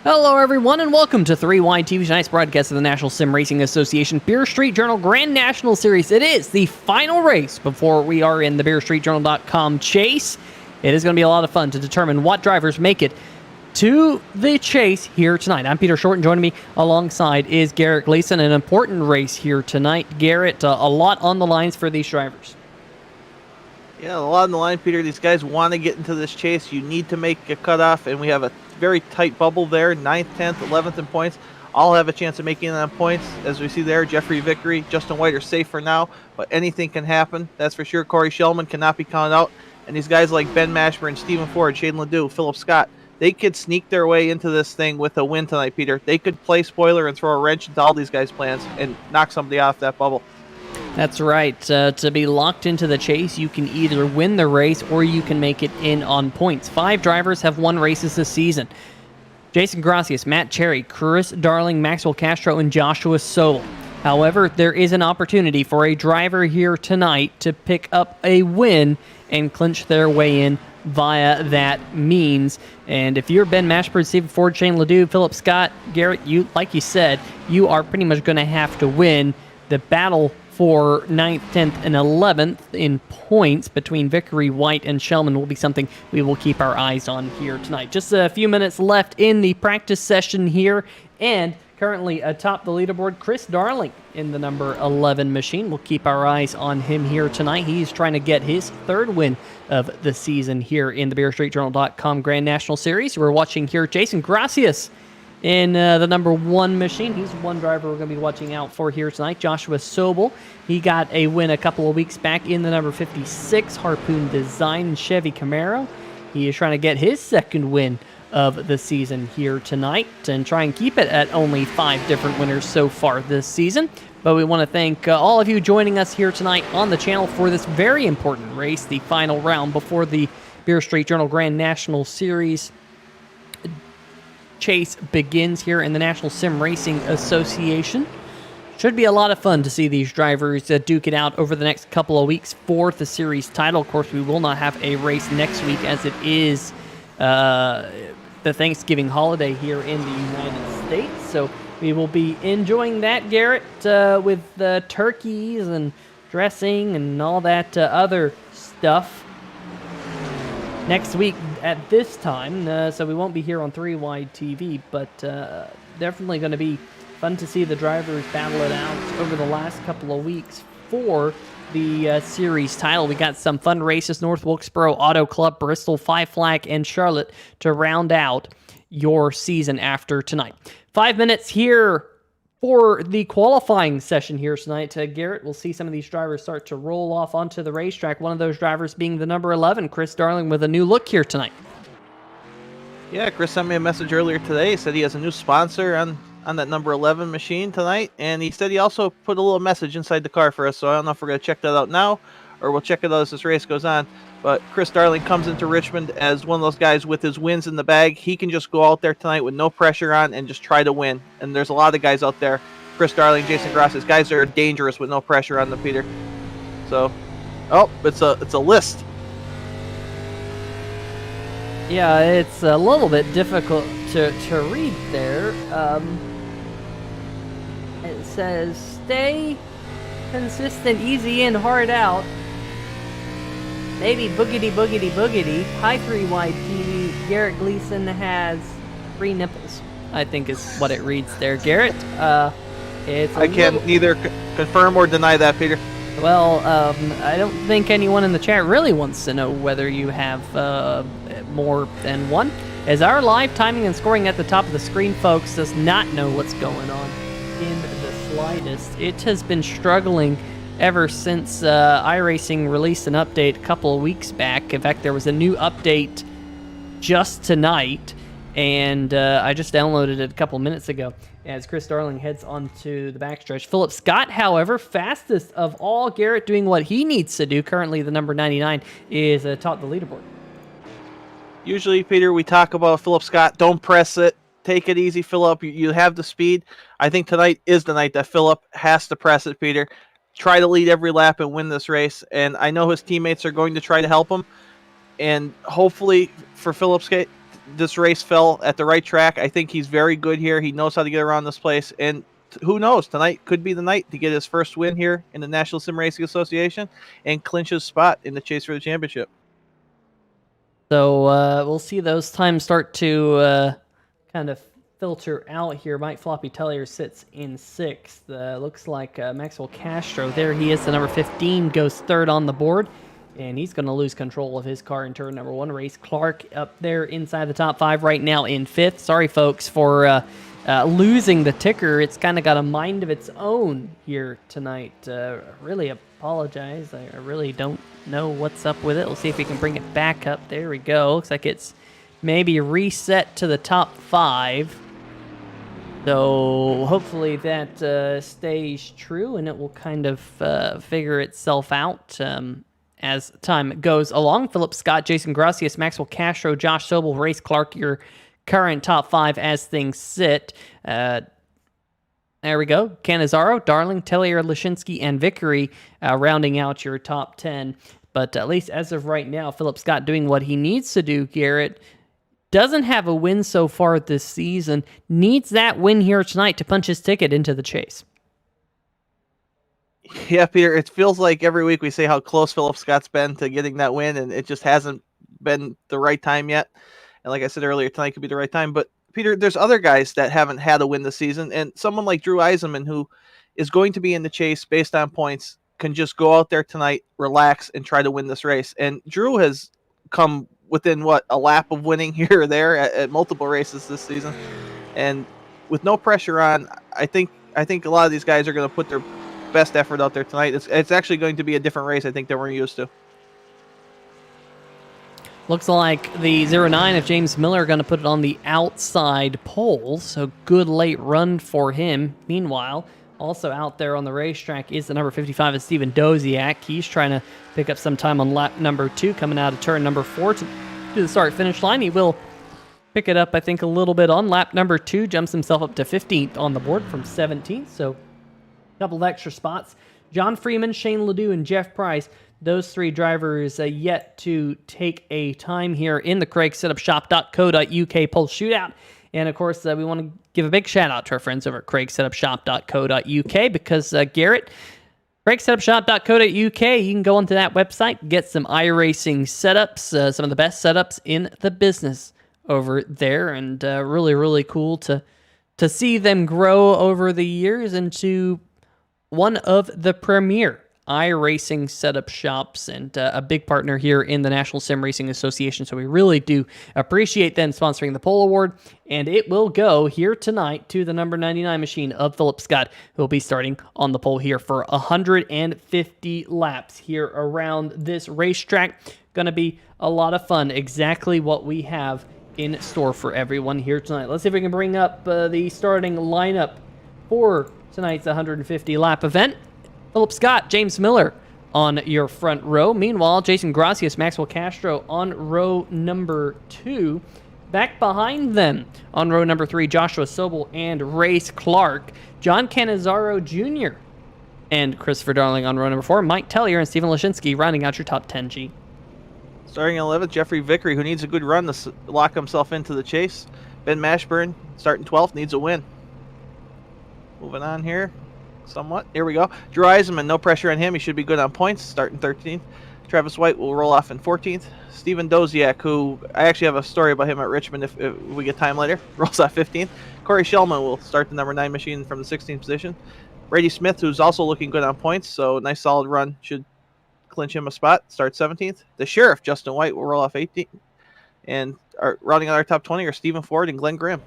Hello, everyone, and welcome to 3Y TV, tonight's broadcast of the National Sim Racing Association Beer Street Journal Grand National Series. It is the final race before we are in the BeerStreetJournal.com chase. It is going to be a lot of fun to determine what drivers make it to the chase here tonight. I'm Peter Short, and joining me alongside is Garrett Gleason. An important race here tonight. Garrett, a lot on the lines for these drivers. Yeah, a lot on the line, Peter. These guys want to get into this chase. You need to make a cutoff, and we have a very tight bubble there. 9th, 10th, 11th in points. All have a chance of making it on points. As we see there, Jeffrey Vickery, Justin White are safe for now, but anything can happen. That's for sure. Corey Shellman cannot be counted out. And these guys like Ben Mashburn, Stephen Ford, Shane Ledoux, Philip Scott, they could sneak their way into this thing with a win tonight, Peter. They could play spoiler and throw a wrench into all these guys' plans and knock somebody off that bubble. That's right. To be locked into the chase, you can either win the race or you can make it in on points. 5 drivers have won races this season. Jason Gracias, Matt Cherry, Chris Darling, Maxwell Castro, and Joshua Sobel. However, there is an opportunity for a driver here tonight to pick up a win and clinch their way in via that means. And if you're Ben Mashburn, Stephen Ford, Shane Ledoux, Philip Scott, Garrett, like you said, you are pretty much going to have to win the battle for 9th, 10th, and 11th in points between Vickery, White, and Shellman will be something we will keep our eyes on here tonight. Just a few minutes left in the practice session here, and currently atop the leaderboard, Chris Darling in the number 11 machine. We'll keep our eyes on him here tonight. He's trying to get his 3rd win of the season here in the BeerStreetJournal.com Grand National Series. We're watching here Jason Gracias in the number 1 machine. He's one driver we're going to be watching out for here tonight. Joshua Sobel, he got a win a couple of weeks back in the number 56 Harpoon Design Chevy Camaro. He is trying to get his 2nd win of the season here tonight and try and keep it at only 5 different winners so far this season. But we want to thank all of you joining us here tonight on the channel for this very important race, the final round before the Beer Street Journal Grand National Series chase begins here in the National Sim Racing Association. Should be a lot of fun to see these drivers duke it out over the next couple of weeks for the series title. Of course, we will not have a race next week as it is the Thanksgiving holiday here in the United States. So we will be enjoying that, Garrett, with turkeys and dressing and all that other stuff next week at this time, so we won't be here on 3Y TV, but definitely going to be fun to see the drivers battle it out over the last couple of weeks for the series title. We got some fun races: North Wilkesboro Auto Club, Bristol, Five Flag, and Charlotte to round out your season after tonight. 5 minutes here for the qualifying session here tonight. Garrett, we'll see some of these drivers start to roll off onto the racetrack. One of those drivers being the number 11, Chris Darling, with a new look here tonight. Yeah, Chris sent me a message earlier today. He said he has a new sponsor on that number 11 machine tonight, and he said he also put a little message inside the car for us, so I don't know if we're going to check that out now or we'll check it out as this race goes on. But Chris Darling comes into Richmond as one of those guys with his wins in the bag. He can just go out there tonight with no pressure on and just try to win. And there's a lot of guys out there. Chris Darling, Jason Gracias, guys that are dangerous with no pressure on them, Peter. So, it's a list. Yeah, it's a little bit difficult to read there. It says, stay consistent, easy in, hard out. Maybe boogity, boogity, boogity. Hi, 3YP. Garrett Gleason has 3 nipples, I think is what it reads there, Garrett. I can neither confirm or deny that, Peter. Well, I don't think anyone in the chat really wants to know whether you have more than one. As our live timing and scoring at the top of the screen, folks, does not know what's going on in the slightest. It has been struggling ever since iRacing released an update a couple of weeks back. In fact, there was a new update just tonight, and I just downloaded it a couple of minutes ago as Chris Darling heads onto the backstretch. Philip Scott, however, fastest of all, Garrett, doing what he needs to do. Currently, the number 99 is atop the leaderboard. Usually, Peter, we talk about Philip Scott. Don't press it. Take it easy, Philip. You have the speed. I think tonight is the night that Philip has to press it, Peter. Try to lead every lap and win this race. And I know his teammates are going to try to help him. And hopefully for Philip's this race fell at the right track. I think he's very good here. He knows how to get around this place, and who knows, tonight could be the night to get his first win here in the National Sim Racing Association and clinch his spot in the chase for the championship. So we'll see those times start to kind of filter out here. Mike Floppy Tellier sits in 6th. Looks like Maxwell Castro, there he is, the number 15, goes 3rd on the board. And he's going to lose control of his car in turn number 1. Race Clark up there inside the top 5 right now in 5th. Sorry, folks, for losing the ticker. It's kind of got a mind of its own here tonight. Really apologize. I really don't know what's up with it. We'll see if we can bring it back up. There we go. Looks like it's maybe reset to the top 5. So hopefully that stays true, and it will kind of figure itself out as time goes along. Philip Scott, Jason Gracias, Maxwell Castro, Josh Sobel, Race Clark, your current top 5 as things sit. There we go. Canizaro, Darling, Tellier, Lashinsky, and Vickery rounding out your top 10. But at least as of right now, Philip Scott doing what he needs to do, Garrett. Doesn't have a win so far this season. Needs that win here tonight to punch his ticket into the chase. Yeah, Peter, it feels like every week we say how close Philip Scott's been to getting that win, and it just hasn't been the right time yet. And like I said earlier, tonight could be the right time. But, Peter, there's other guys that haven't had a win this season, and someone like Drew Eisenman, who is going to be in the chase based on points, can just go out there tonight, relax, and try to win this race. And Drew has come within, a lap of winning here or there at multiple races this season. And with no pressure on, I think a lot of these guys are going to put their best effort out there tonight. It's actually going to be a different race, I think, than we're used to. Looks like the 09 of James Miller going to put it on the outside pole, so good late run for him. Meanwhile, also out there on the racetrack is the number 55 of Steven Doziak. He's trying to pick up some time on lap number 2, coming out of turn number 4 to the start-finish line. He will pick it up, I think, a little bit on lap number 2, jumps himself up to 15th on the board from 17th, so couple of extra spots. John Freeman, Shane Ledoux, and Jeff Price, those 3 drivers yet to take a time here in the CraigSetupShop.co.uk poll shootout. And of course, we want to give a big shout out to our friends over at CraigSetupShop.co.uk because Garrett, CraigSetupShop.co.uk, you can go onto that website, get some iRacing setups, some of the best setups in the business over there, and really, really cool to see them grow over the years into one of the premier iRacing setup shops and a big partner here in the National Sim Racing Association. So we really do appreciate them sponsoring the Pole Award. And it will go here tonight to the number 99 machine of Philip Scott, who will be starting on the pole here for 150 laps here around this racetrack. Going to be a lot of fun. Exactly what we have in store for everyone here tonight. Let's see if we can bring up the starting lineup for tonight's 150 lap event. Philip Scott, James Miller on your front row. Meanwhile, Jason Gracias, Maxwell Castro on row number 2. Back behind them on row number 3, Joshua Sobel and Race Clark. John Canizaro Jr. and Christopher Darling on row number 4. Mike Tellier and Stephen Lashinsky rounding out your top 10G. Starting at 11th, Jeffrey Vickery, who needs a good run to lock himself into the chase. Ben Mashburn, starting 12th, needs a win. Moving on here, somewhat. Here we go. Drew Eisenman, no pressure on him. He should be good on points, starting 13th. Travis White will roll off in 14th. Steven Doziak, who I actually have a story about him at Richmond if we get time later, rolls off 15th. Corey Shellman will start the number 9 machine from the 16th position. Brady Smith, who's also looking good on points, so nice solid run, should clinch him a spot, start 17th. The Sheriff, Justin White, will roll off 18th. And rounding out our top 20 are Stephen Ford and Glenn Grimm.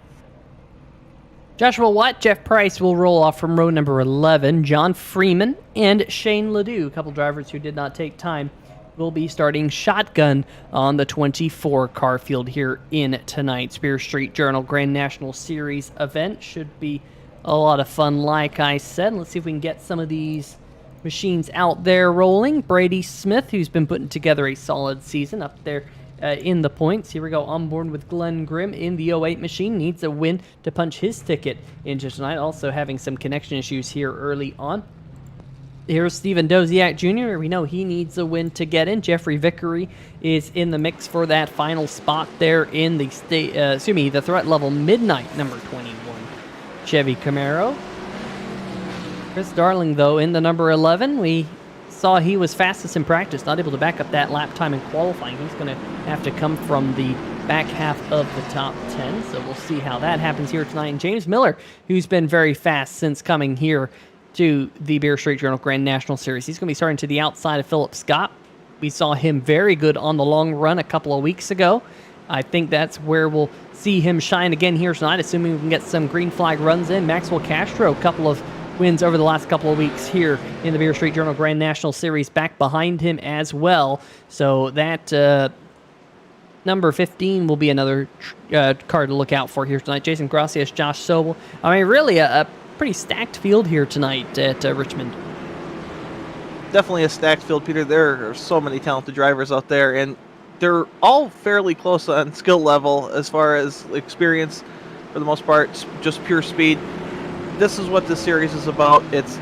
Joshua Watt, Jeff Price will roll off from row number 11. John Freeman and Shane Ledoux, a couple drivers who did not take time, will be starting shotgun on the 24 car field here in tonight's Spear Street Journal Grand National Series event. Should be a lot of fun, like I said. Let's see if we can get some of these machines out there rolling. Brady Smith, who's been putting together a solid season up there in the points. Here we go, on board with Glenn Grimm in the 08 machine. Needs a win to punch his ticket into tonight. Also having some connection issues here early on. Here's Stephen Doziak Jr. We know he needs a win to get in. Jeffrey Vickery is in the mix for that final spot there in the the threat level midnight number 21 Chevy Camaro. Chris Darling, though, in the number 11. We saw he was fastest in practice, not able to back up that lap time in qualifying. He's going to have to come from the back half of the top 10, so we'll see how that happens here tonight. And James Miller, who's been very fast since coming here to the Beer Street Journal Grand National Series. He's going to be starting to the outside of Philip Scott. We saw him very good on the long run a couple of weeks ago. I think that's where we'll see him shine again here tonight, assuming we can get some green flag runs in. Maxwell Castro, a couple of wins over the last couple of weeks here in the Beer Street Journal Grand National Series, back behind him as well. So that number 15 will be another card to look out for here tonight. Jason Gracias, Josh Sobel. I mean, really a pretty stacked field here tonight at Richmond. Definitely a stacked field, Peter. There are so many talented drivers out there, and they're all fairly close on skill level as far as experience. For the most part, just pure speed. This is what this series is about. It's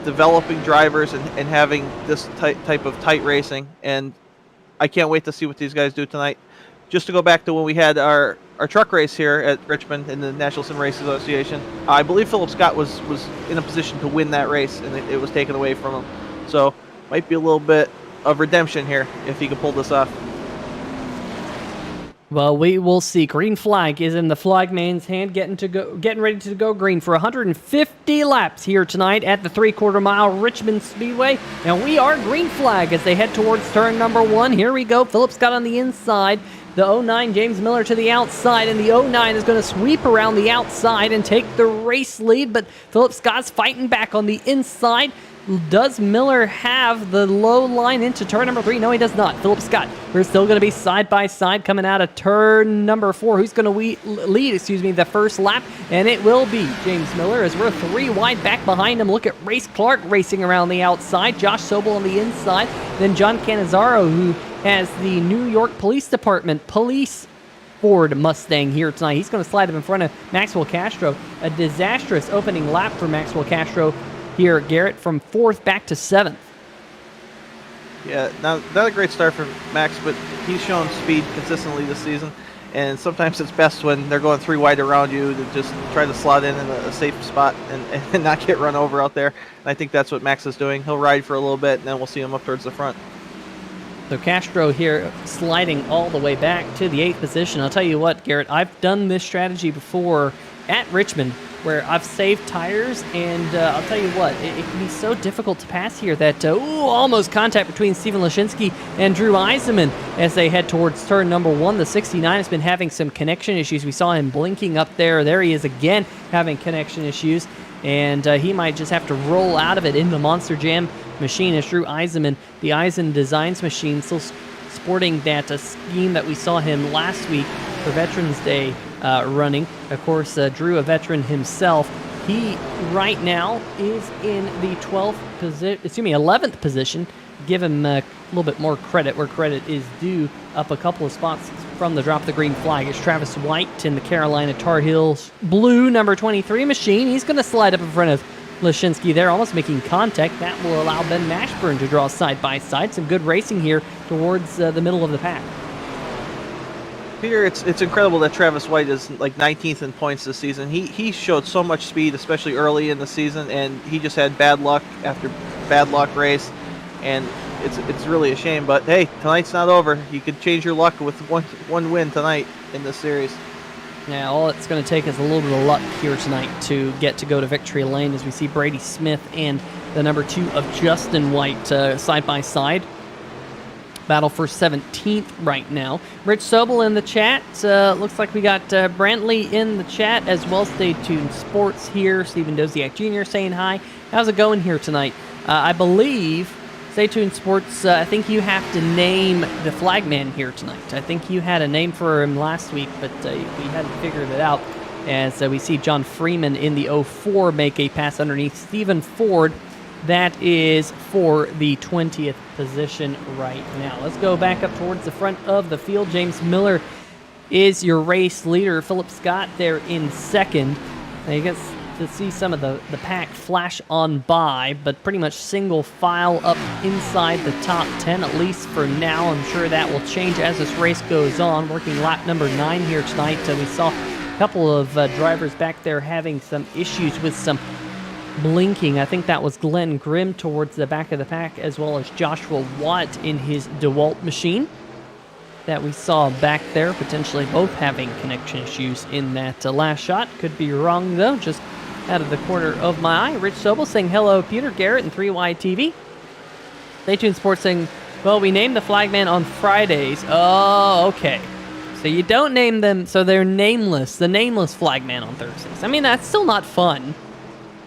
developing drivers and having this type of tight racing, and I can't wait to see what these guys do tonight. Just to go back to when we had our truck race here at Richmond in the National Sim Race Association, I believe Philip Scott was in a position to win that race, and it was taken away from him. So might be a little bit of redemption here if he can pull this off. Well, we will see. Green flag is in the flagman's hand, getting ready to go green for 150 laps here tonight at the 3/4 mile Richmond Speedway. And we are green flag as they head towards turn number 1. Here we go. Philip Scott on the inside. The 09 James Miller to the outside, and the 09 is going to sweep around the outside and take the race lead, but Philip Scott's fighting back on the inside. Does Miller have the low line into turn number 3? No, he does not. Philip Scott, we're still going to be side by side coming out of turn number 4. Who's going to lead the first lap? And it will be James Miller as we're 3 wide back behind him. Look at Race Clark racing around the outside. Josh Sobel on the inside. Then John Cannizzaro, who has the New York Police Department police Ford Mustang here tonight. He's going to slide up in front of Maxwell Castro. A disastrous opening lap for Maxwell Castro here, Garrett, from 4th back to 7th. Yeah, not a great start for Max, but he's shown speed consistently this season, and sometimes it's best when they're going 3 wide around you to just try to slot in a safe spot and not get run over out there. And I think that's what Max is doing. He'll ride for a little bit, and then we'll see him up towards the front. So Castro here sliding all the way back to the 8th position. I'll tell you what, Garrett, I've done this strategy before at Richmond where I've saved tires, and I'll tell you what, it can be so difficult to pass here that, almost contact between Steven Lashinsky and Drew Eisenman as they head towards turn number 1. The 69 has been having some connection issues. We saw him blinking up there. There he is again having connection issues, and he might just have to roll out of it in the Monster Jam machine as Drew Eisenman, the Eisen Designs machine, still sporting that scheme that we saw him last week for Veterans Day running. Of course, Drew, a veteran himself, he right now is in the 11th position. Give him a little bit more credit where credit is due, up a couple of spots from the drop of the green flag. It's Travis White in the Carolina Tar Heels blue number 23 machine. He's going to slide up in front of Lashinsky there, almost making contact. That will allow Ben Mashburn to draw side by side. Some good racing here towards the middle of the pack. Peter, it's incredible that Travis White is like 19th in points this season. He showed so much speed, especially early in the season, and he just had bad luck after bad luck race, and it's really a shame. But hey, tonight's not over. You could change your luck with one win tonight in this series. Yeah, all it's going to take is a little bit of luck here tonight to get to go to victory lane as we see Brady Smith and the number 2 of Justin White side by side. Battle for 17th right now. Rich Sobel in the chat. Looks like we got Brantley in the chat as well. Stay Tuned Sports here. Stephen Doziak Jr. saying hi. How's it going here tonight? I believe, Stay Tuned Sports, I think you have to name the flagman here tonight. I think you had a name for him last week, but we hadn't figured it out. As we see John Freeman in the 04 make a pass underneath Stephen Ford. That is for the 20th position right now. Let's go back up towards the front of the field. James Miller is your race leader. Philip Scott there in second. I guess to see some of the pack flash on by, but pretty much single file up inside the top 10, at least for now. I'm sure that will change as this race goes on. Working lap number 9 here tonight. We saw a couple of drivers back there having some issues with some blinking. I think that was Glenn Grimm towards the back of the pack, as well as Joshua Watt in his DeWalt machine that we saw back there, potentially both having connection issues in that last shot. Could be wrong, though, just out of the corner of my eye. Rich Sobel saying hello, Peter Garrett and 3Y TV. Stay tuned Sports saying, well, we named the flagman on Fridays. Oh, okay. So you don't name them, so they're nameless, the nameless flagman on Thursdays. I mean, that's still not fun.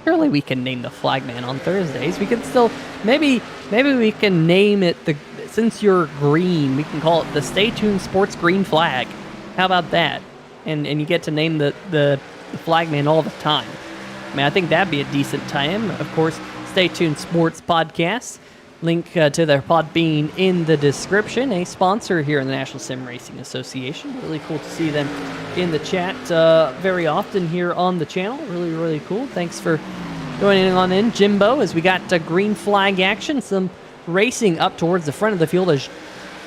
Surely we can name the flagman on Thursdays. We could still, maybe we can name it the, since you're green, we can call it the Stay Tuned Sports Green Flag. How about that? And you get to name the flagman all the time. I mean, I think that'd be a decent time. Of course, Stay Tuned Sports Podcast. Link to their Podbean in the description. A sponsor here in the National Sim Racing Association. Really cool to see them in the chat very often here on the channel. Really, really cool. Thanks for joining on in, Jimbo, as we got green flag action. Some racing up towards the front of the field as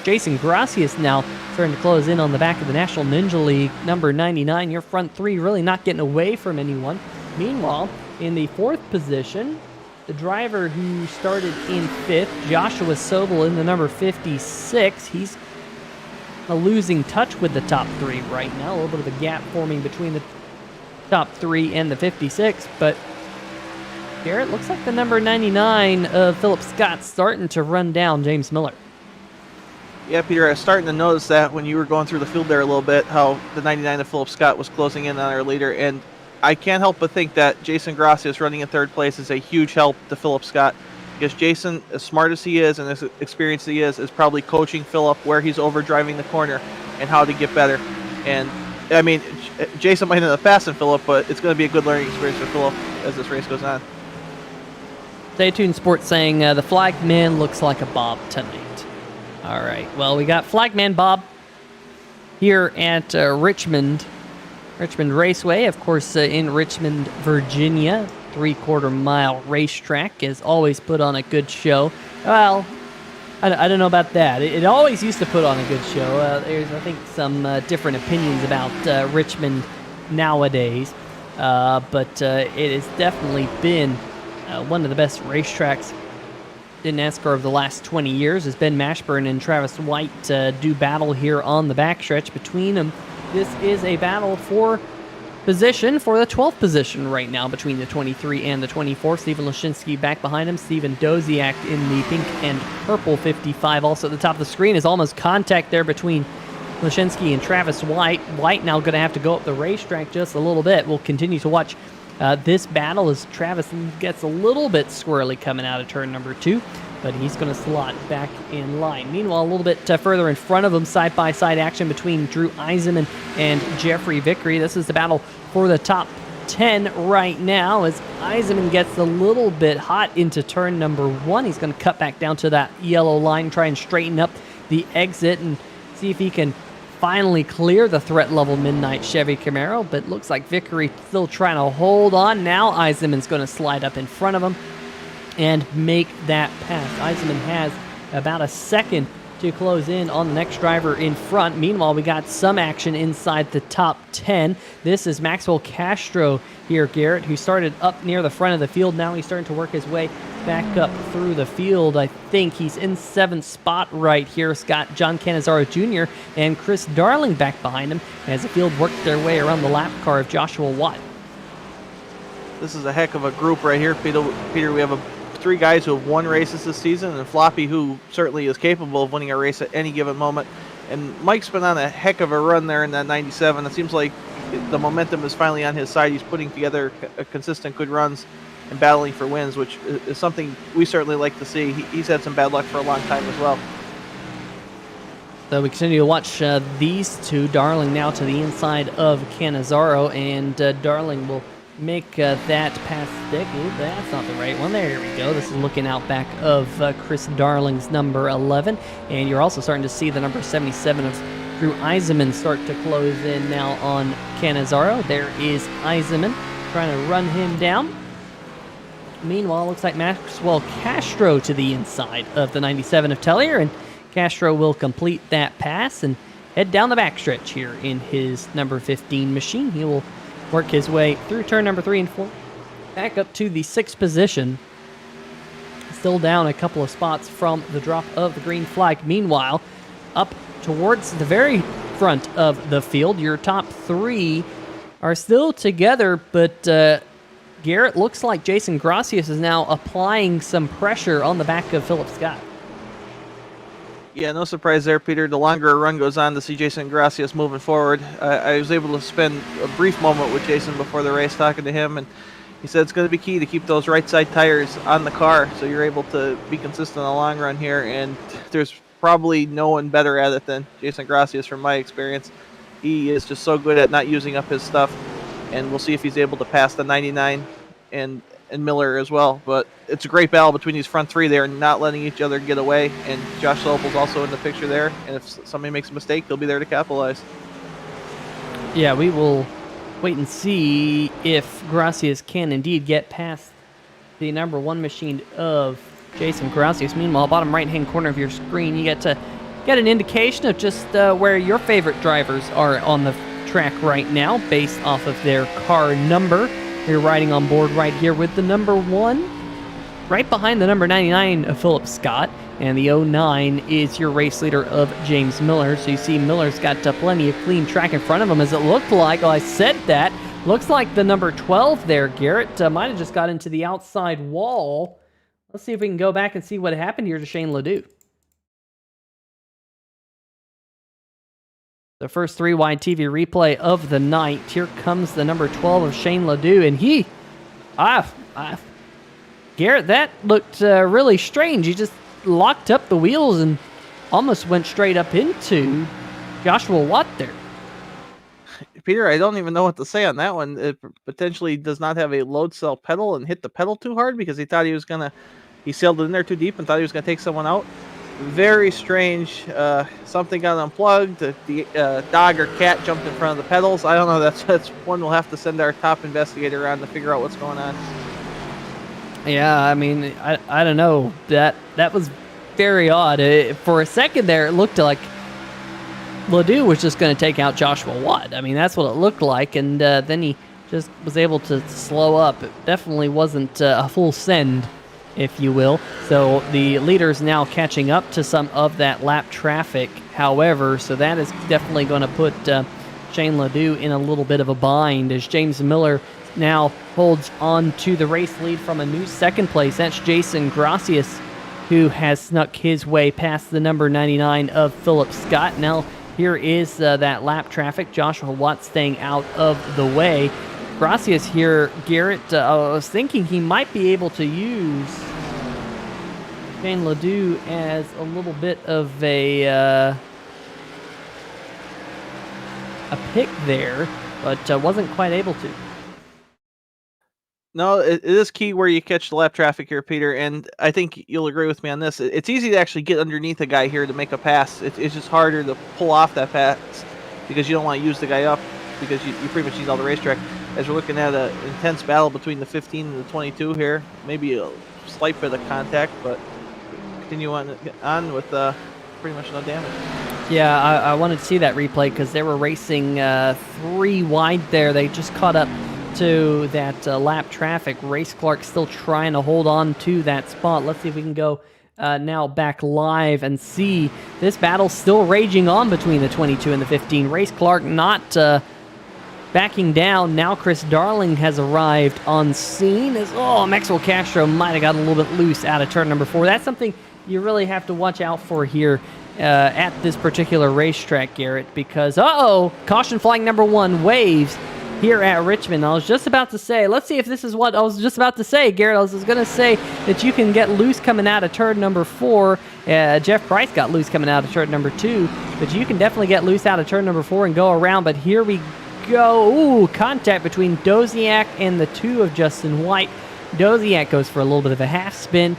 Jason Gracias now starting to close in on the back of the National Ninja League, number 99. Your front three really not getting away from anyone. Meanwhile, in the 4th position, the driver who started in 5th, Joshua Sobel, in the number 56. He's losing touch with the top 3 right now. A little bit of a gap forming between the top 3 and the 56, but Garrett, looks like the number 99 of Philip Scott's starting to run down James Miller. Yeah, Peter, I was starting to notice that when you were going through the field there a little bit, how the 99 of Philip Scott was closing in on our leader, and I can't help but think that Jason Gracias running in 3rd place is a huge help to Philip Scott, because Jason, as smart as he is and as experienced as he is probably coaching Philip where he's overdriving the corner and how to get better. And, I mean, Jason might end up passing Philip, but it's going to be a good learning experience for Philip as this race goes on. Stay Tuned Sports saying the flagman looks like a Bob tonight. All right. Well, we got Flagman Bob here at Richmond Raceway, of course, in Richmond, Virginia. 3/4 mile racetrack has always put on a good show. Well, I don't know about that. It always used to put on a good show. There's, I think, some different opinions about Richmond nowadays, but it has definitely been one of the best racetracks in NASCAR over the last 20 years, as Ben Mashburn and Travis White do battle here on the backstretch between them. This is a battle for position, for the 12th position right now between the 23 and the 24. Steven Lashinsky back behind him. Steven Doziak in the pink and purple 55. Also at the top of the screen is almost contact there between Lashinsky and Travis White. White now going to have to go up the racetrack just a little bit. We'll continue to watch this battle as Travis gets a little bit squirrely coming out of turn number 2, but he's going to slot back in line. Meanwhile, a little bit further in front of him, side-by-side action between Drew Eisenman and Jeffrey Vickery. This is the battle for the top 10 right now, as Eisenman gets a little bit hot into turn number 1. He's going to cut back down to that yellow line, try and straighten up the exit and see if he can finally clear the threat level Midnight Chevy Camaro, but looks like Vickery still trying to hold on. Now Eisenman's going to slide up in front of him and make that pass. Eisenman has about a second to close in on the next driver in front. Meanwhile, we got some action inside the top 10. This is Maxwell Castro here, Garrett, who started up near the front of the field. Now he's starting to work his way back up through the field. I think he's in 7th spot right here. Scott John Cannizzaro Jr. and Chris Darling back behind him as the field worked their way around the lap car of Joshua Watt. This is a heck of a group right here, Peter. We have 3 guys who have won races this season, and Floppy, who certainly is capable of winning a race at any given moment. And Mike's been on a heck of a run there in that 97. It seems like the momentum is finally on his side. He's putting together consistent good runs and battling for wins, which is something we certainly like to see. He's had some bad luck for a long time as well. So we continue to watch these two. Darling now to the inside of Cannizzaro, and Darling will make that pass stick. Ooh, that's not the right one. There we go. This is looking out back of Chris Darling's number 11. And you're also starting to see the number 77 of Drew Eisenman start to close in now on Cannizzaro. There is Eisenman trying to run him down. Meanwhile, looks like Maxwell Castro to the inside of the 97 of Tellier, and Castro will complete that pass and head down the backstretch here in his number 15 machine. He will work his way through turn number 3 and 4, back up to the 6th position. Still down a couple of spots from the drop of the green flag. Meanwhile, up towards the very front of the field, your top 3 are still together, but Garrett, looks like Jason Gracias is now applying some pressure on the back of Philip Scott. Yeah, no surprise there, Peter. The longer a run goes on to see Jason Gracias moving forward. I was able to spend a brief moment with Jason before the race talking to him, and he said it's going to be key to keep those right side tires on the car so you're able to be consistent in the long run here, and there's probably no one better at it than Jason Gracias from my experience. He is just so good at not using up his stuff, and we'll see if he's able to pass the 99 and Miller as well. But it's a great battle between these front 3 there, not letting each other get away, and Josh Sobel's also in the picture there, and if somebody makes a mistake, he'll be there to capitalize. Yeah, we will wait and see if Gracias can indeed get past the number 1 machine of Jason Gracias. Meanwhile, bottom right-hand corner of your screen, you get to get an indication of just where your favorite drivers are on the track right now based off of their car number. You're riding on board right here with the number 1, right behind the number 99 of Philip Scott, and the 09 is your race leader of James Miller. So you see Miller's got plenty of clean track in front of him, as it looked like. Well, I said that. Looks like the number 12 there, Garrett, might have just got into the outside wall. Let's see if we can go back and see what happened here to Shane Ledoux. The first 3-wide TV replay of the night. Here comes the number 12 of Shane Ledoux, and Garrett, that looked really strange. He just locked up the wheels and almost went straight up into Joshua Watt there. Peter, I don't even know what to say on that one. It potentially does not have a load cell pedal and hit the pedal too hard because he thought he sailed in there too deep and thought he was going to take someone out. Very strange. Something got unplugged. The dog or cat jumped in front of the pedals. I don't know. That's one we'll have to send our top investigator around to figure out what's going on. Yeah, I mean, I don't know. That was very odd. For a second there, it looked like Ledoux was just going to take out Joshua Watt. I mean, that's what it looked like, and then he just was able to slow up. It definitely wasn't a full send, if you will. So the leader's now catching up to some of that lap traffic, however, so that is definitely going to put Shane Ledoux in a little bit of a bind as James Miller now holds on to the race lead from a new 2nd place. That's Jason Gracias, who has snuck his way past the number 99 of Philip Scott. Now here is that lap traffic. Joshua Watt staying out of the way. Gracias here, Garrett, I was thinking he might be able to use Shane Ledoux as a little bit of a pick there, but wasn't quite able to. No, it is key where you catch the lap traffic here, Peter, and I think you'll agree with me on this. It's easy to actually get underneath a guy here to make a pass. It's just harder to pull off that pass because you don't want to use the guy up because you pretty much need all the racetrack. As we're looking at an intense battle between the 15 and the 22 here, maybe a slight bit of contact, but continue on with pretty much no damage. Yeah, I wanted to see that replay because they were racing 3 wide there. They just caught up to that lap traffic. Race Clark still trying to hold on to that spot. Let's see if we can go now back live and see this battle still raging on between the 22 and the 15. Race Clark not backing down. Now Chris Darling has arrived on scene as, Maxwell Castro might have got a little bit loose out of turn number 4. That's something you really have to watch out for here at this particular racetrack, Garrett, because, caution flag number 1 waves here at Richmond. I was just about to say, let's see if this is what I was just about to say, Garrett. I was going to say that you can get loose coming out of turn number 4. Jeff Price got loose coming out of turn number 2, but you can definitely get loose out of turn number 4 and go around, but here we go. Ooh, contact between Doziak and the 2 of Justin White. Doziak goes for a little bit of a half spin.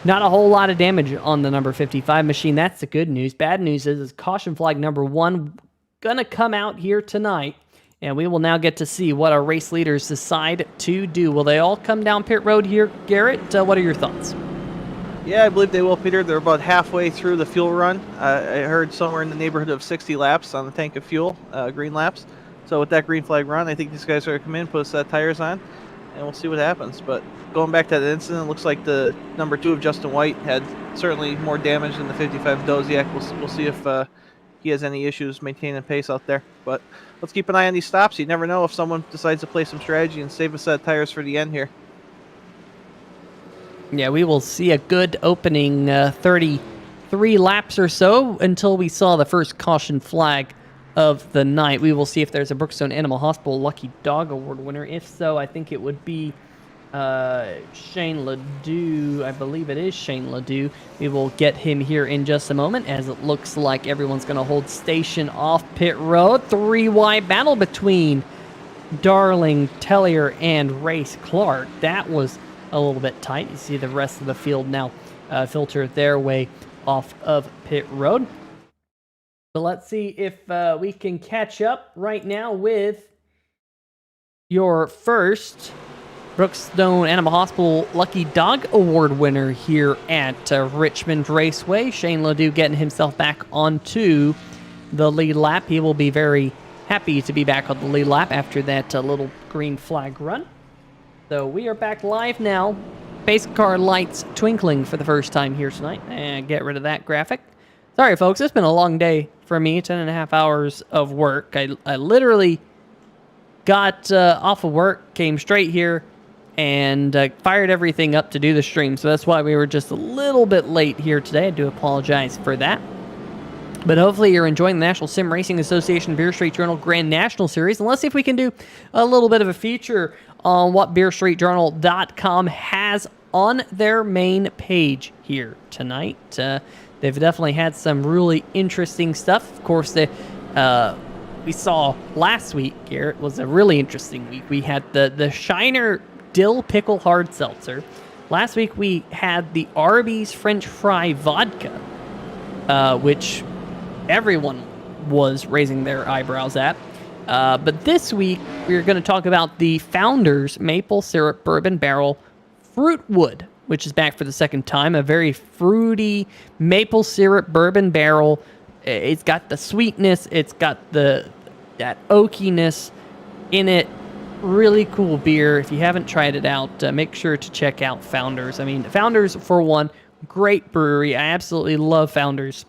Not a whole lot of damage on the number 55 machine. That's the good news. Bad news is caution flag number 1 gonna come out here tonight. And we will now get to see what our race leaders decide to do. Will they all come down pit road here, Garrett? What are your thoughts? Yeah, I believe they will, Peter. They're about halfway through the fuel run. I heard somewhere in the neighborhood of 60 laps on the tank of fuel, green laps. So with that green flag run, I think these guys are going to come in, put a set of tires on, and we'll see what happens. But going back to that incident, it looks like the number 2 of Justin White had certainly more damage than the 55 Doziak. We'll see if he has any issues maintaining pace out there. But let's keep an eye on these stops. You never know if someone decides to play some strategy and save a set of tires for the end here. Yeah, we will see a good opening 33 laps or so until we saw the first caution flag of the night. We will see if there's a Brookstone Animal Hospital Lucky Dog Award winner. If so, I think it would be Shane Ledoux. I believe it is Shane Ledoux. We will get him here in just a moment, as it looks like everyone's going to hold station off pit road. 3-wide battle between Darling, Tellier, and Race Clark. That was a little bit tight. You see the rest of the field now filter their way off of pit road. So let's see if we can catch up right now with your first Brookstone Animal Hospital Lucky Dog Award winner here at Richmond Raceway. Shane Ledoux getting himself back onto the lead lap. He will be very happy to be back on the lead lap after that little green flag run. So we are back live now. Pace car lights twinkling for the first time here tonight. And get rid of that graphic. Sorry, folks. It's been a long day for me. 10.5 hours of work. I literally got off of work, came straight here, and fired everything up to do the stream. So that's why we were just a little bit late here today. I do apologize for that. But hopefully you're enjoying the National Sim Racing Association Beer Street Journal Grand National Series. And let's see if we can do a little bit of a feature on what BeerStreetJournal.com has on their main page here tonight. They've definitely had some really interesting stuff. Of course, we saw last week, Garrett, was a really interesting week. We had the Shiner Dill Pickle Hard Seltzer. Last week we had the Arby's French Fry Vodka, which everyone was raising their eyebrows at. But this week, we're going to talk about the Founders Maple Syrup Bourbon Barrel Fruitwood, which is back for the second time. A very fruity maple syrup bourbon barrel. It's got the sweetness. It's got that oakiness in it. Really cool beer. If you haven't tried it out, make sure to check out Founders. I mean, Founders, for one, great brewery. I absolutely love Founders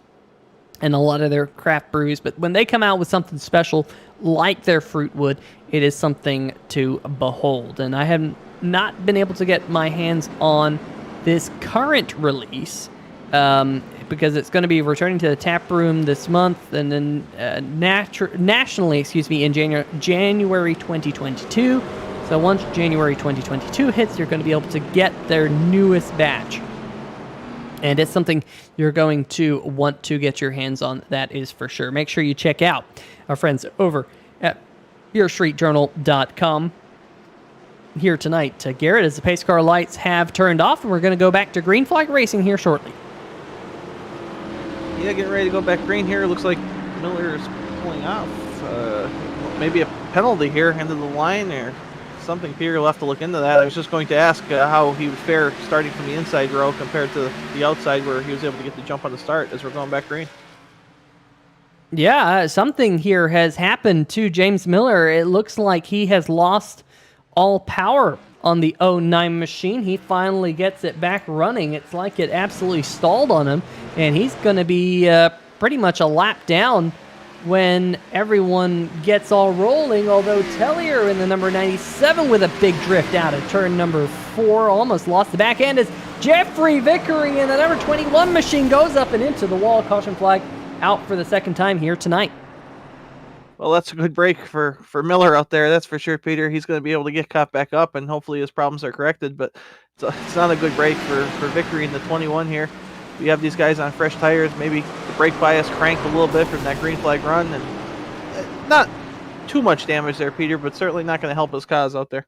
and a lot of their craft brews, but when they come out with something special like their Fruitwood, it is something to behold. And I have not been able to get my hands on this current release because it's going to be returning to the tap room this month, and then nationally, in January 2022. So once January 2022 hits, you're going to be able to get their newest batch. And it's something you're going to want to get your hands on, that is for sure. Make sure you check out our friends over at BeerStreetJournal.com. Here tonight, Garrett, as the pace car lights have turned off, and we're going to go back to green flag racing here shortly. Yeah, getting ready to go back green here. Looks like Miller is pulling off. Maybe a penalty here, end of the line, or something. Peter will have to look into that. I was just going to ask how he would fare starting from the inside row compared to the outside, where he was able to get the jump on the start as we're going back green. Yeah, something here has happened to James Miller. It looks like he has lost all power on the 09 machine. He finally gets it back running. It's like it absolutely stalled on him, and he's going to be pretty much a lap down when everyone gets all rolling, although Tellier in the number 97 with a big drift out of turn number 4 almost lost the back end as Jeffrey Vickery in the number 21 machine goes up and into the wall. Caution flag out for the second time here tonight. Well, that's a good break for Miller out there, that's for sure, Peter. He's going to be able to get caught back up, and hopefully his problems are corrected, but it's not a good break for Vickery in the 21 here. We have these guys on fresh tires. Maybe the brake bias cranked a little bit from that green flag run, and not too much damage there, Peter, but certainly not going to help his cause out there.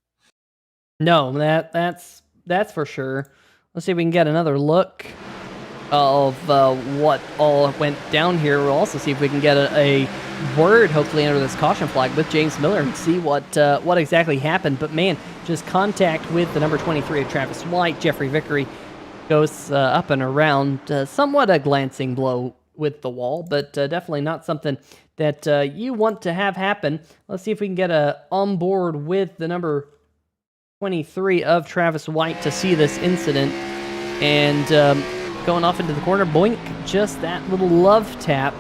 No, that's for sure. Let's see if we can get another look of what all went down here. We'll also see if we can get a word, hopefully, under this caution flag with James Miller and see what exactly happened. But man, just contact with the number 23 of Travis White. Jeffrey Vickery goes up and around, somewhat a glancing blow with the wall, but definitely not something that you want to have happen. Let's see if we can get on board with the number 23 of Travis White to see this incident. And going off into the corner, boink, just that little love tap,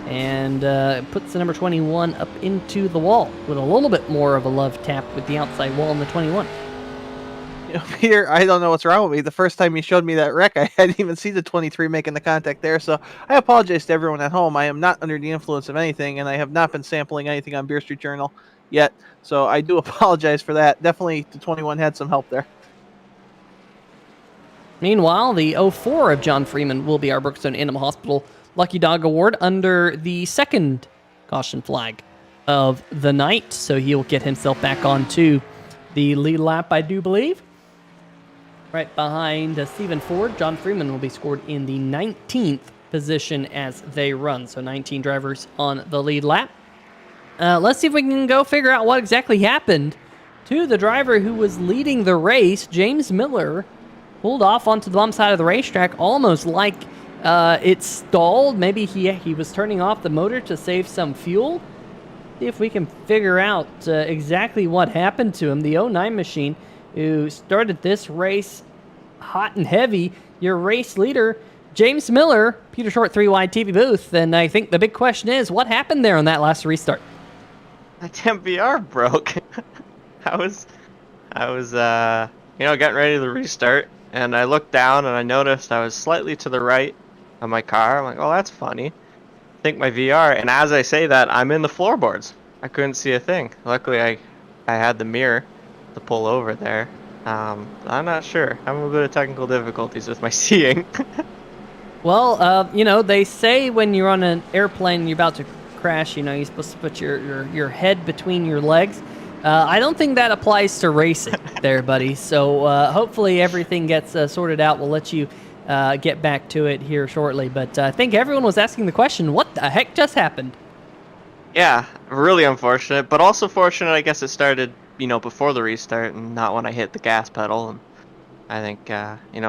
and puts the number 21 up into the wall with a little bit more of a love tap with the outside wall in the 21. You know, Peter, I don't know what's wrong with me. The first time you showed me that wreck, I hadn't even seen the 23 making the contact there, so I apologize to everyone at home. I am not under the influence of anything, and I have not been sampling anything on Beer Street Journal yet, so I do apologize for that. Definitely the 21 had some help there. Meanwhile, the 04 of John Freeman will be our Brookstone Animal Hospital Lucky Dog Award under the second caution flag of the night, so he'll get himself back onto the lead lap, I do believe. Right behind Stephen Ford, John Freeman will be scored in the 19th position as they run. So 19 drivers on the lead lap. Let's see if we can go figure out what exactly happened to the driver who was leading the race. James Miller pulled off onto the bump side of the racetrack almost like it stalled. Maybe he was turning off the motor to save some fuel. See if we can figure out exactly what happened to him. The 09 machine, who started this race hot and heavy, your race leader, James Miller, Peter Short 3 wide TV booth. And I think the big question is, what happened there on that last restart? My temp VR broke. I was getting ready to restart, and I looked down and I noticed I was slightly to the right of my car. I'm like, oh, that's funny. I think my VR, and as I say that, I'm in the floorboards. I couldn't see a thing. Luckily, I had the mirror to pull over there. I'm not sure. I'm a bit of technical difficulties with my seeing. Well, they say when you're on an airplane and you're about to crash, you're supposed to put your head between your legs. I don't think that applies to racing there, buddy. So hopefully everything gets sorted out. We'll let you get back to it here shortly. But I think everyone was asking the question, what the heck just happened? Yeah, really unfortunate, but also fortunate, I guess it started, before the restart and not when I hit the gas pedal. And I think,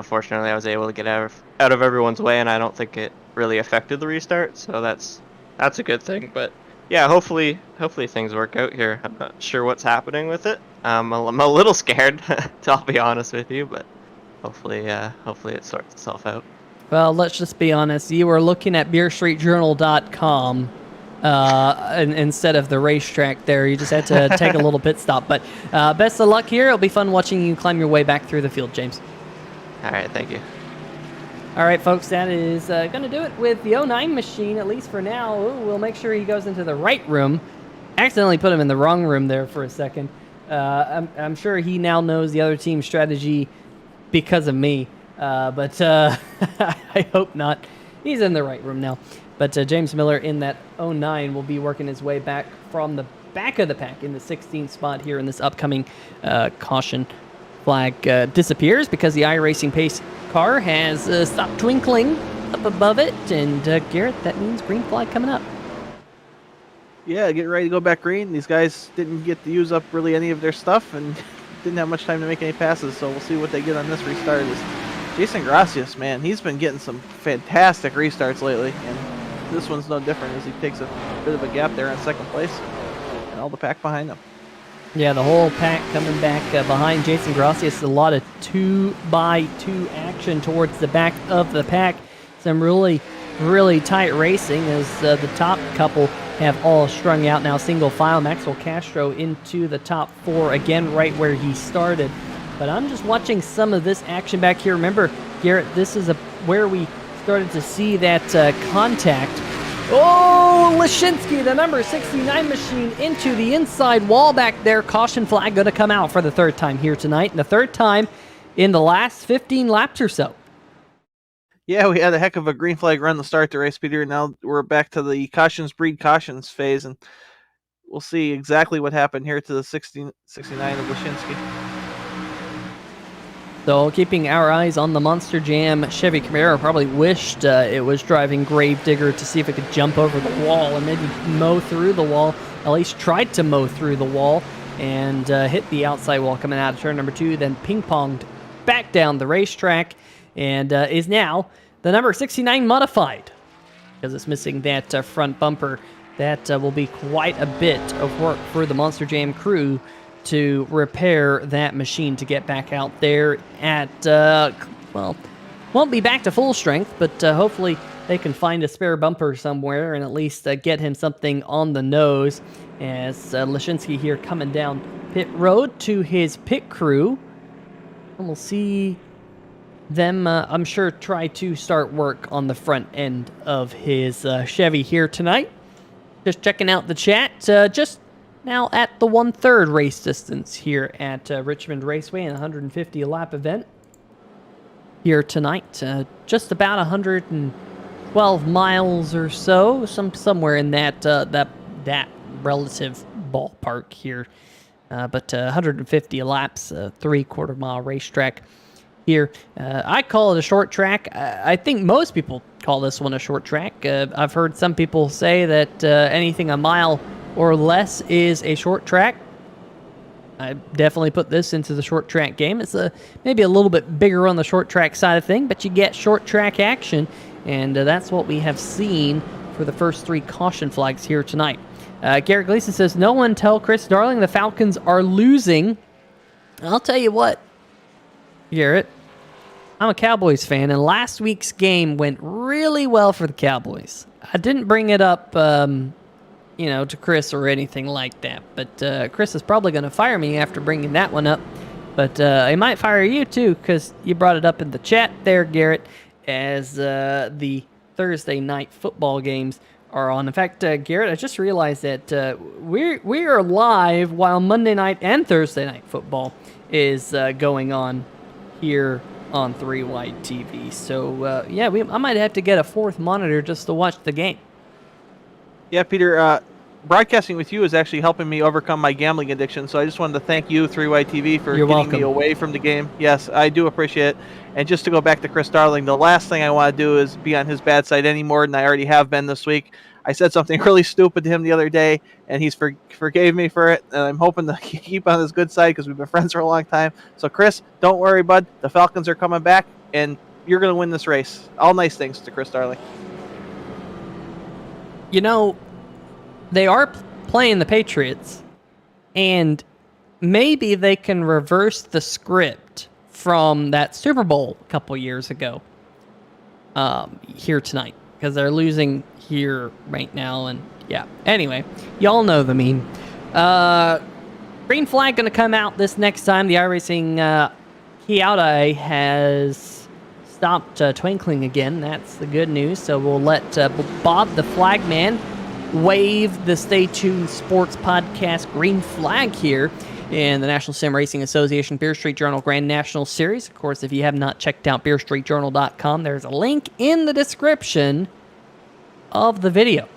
fortunately I was able to get out of everyone's way, and I don't think it really affected the restart, so that's a good thing. But yeah, hopefully things work out here. I'm not sure what's happening with it. I'm a little scared, I'll be honest with you, but hopefully it sorts itself out. Well, let's just be honest. You were looking at BeerStreetJournal.com instead of the racetrack there. You just had to take a little pit stop. But best of luck here. It'll be fun watching you climb your way back through the field, James. All right, thank you. All right, folks, that is going to do it with the 09 machine, at least for now. Ooh, we'll make sure he goes into the right room. Accidentally put him in the wrong room there for a second. I'm sure he now knows the other team's strategy because of me, but I hope not. He's in the right room now. But James Miller in that 09 will be working his way back from the back of the pack in the 16th spot here in this upcoming caution flag disappears because the iRacing Pace car has stopped twinkling up above it. And Garrett, that means green flag coming up. Yeah, getting ready to go back green. These guys didn't get to use up really any of their stuff and didn't have much time to make any passes, so we'll see what they get on this restart. Jason Gracias, man, he's been getting some fantastic restarts lately, and this one's no different as he takes a bit of a gap there in second place and all the pack behind him. Yeah, the whole pack coming back behind Jason Gracias. A lot of 2x2 action towards the back of the pack. Some really, really tight racing as the top couple have all strung out now single file. Maxwell Castro into the top four again, right where he started. But I'm just watching some of this action back here. Remember, Garrett, this is where we started to see that contact. Oh, Lashinsky, the number 69 machine, into the inside wall back there. Caution flag going to come out for the third time here tonight, and the third time in the last 15 laps or so. Yeah, we had a heck of a green flag run to start the race, Peter. Now we're back to the cautions breed cautions phase, and we'll see exactly what happened here to the 69 of Lashinsky. So keeping our eyes on the Monster Jam Chevy Camaro. Probably wished it was driving Gravedigger to see if it could jump over the wall and maybe mow through the wall. At least tried to mow through the wall and hit the outside wall coming out of turn number 2. Then ping-ponged back down the racetrack and is now the number 69 modified because it's missing that front bumper. That will be quite a bit of work for the Monster Jam crew to repair that machine to get back out there at, well, won't be back to full strength, but hopefully they can find a spare bumper somewhere and at least get him something on the nose. As Lashinsky here coming down pit road to his pit crew. And we'll see them, I'm sure, try to start work on the front end of his Chevy here tonight. Just checking out the chat, just now at the 1/3 race distance here at Richmond Raceway, an 150 lap event here tonight. Just about 112 miles or so, somewhere in that that relative ballpark here. But 150 laps, 3/4 mile racetrack here. I call it a short track. I think most people call this one a short track. I've heard some people say that anything a mile or less is a short track. I definitely put this into the short track game. It's maybe a little bit bigger on the short track side of thing, but you get short track action, and that's what we have seen for the first 3 caution flags here tonight. Garrett Gleason says, no one tell Chris Darling the Falcons are losing. I'll tell you what, Garrett, I'm a Cowboys fan, and last week's game went really well for the Cowboys. I didn't bring it up to Chris or anything like that. But Chris is probably going to fire me after bringing that one up. But he might fire you too, because you brought it up in the chat there, Garrett, as the Thursday night football games are on. In fact, Garrett, I just realized that we are live while Monday night and Thursday night football is going on here on 3 Wide TV. So, yeah, I might have to get a 4th monitor just to watch the game. Yeah, Peter, broadcasting with you is actually helping me overcome my gambling addiction, so I just wanted to thank you, 3Y TV, for getting me away from the game. Yes, I do appreciate it. And just to go back to Chris Darling, the last thing I want to do is be on his bad side any more than I already have been this week. I said something really stupid to him the other day, and he's forgave me for it, and I'm hoping to keep on his good side because we've been friends for a long time. So, Chris, don't worry, bud. The Falcons are coming back, and you're going to win this race. All nice things to Chris Darling. You know, they are playing the Patriots, and maybe they can reverse the script from that Super Bowl a couple years ago here tonight, because they're losing here right now. And yeah, anyway, y'all know the meme. Green flag going to come out this next time. The iRacing Hyundai has stopped twinkling again. That's the good news. So we'll let Bob the Flagman wave the Stay Tuned Sports Podcast green flag here in the National Sim Racing Association Beer Street Journal Grand National Series. Of course, if you have not checked out beerstreetjournal.com, there's a link in the description of the video.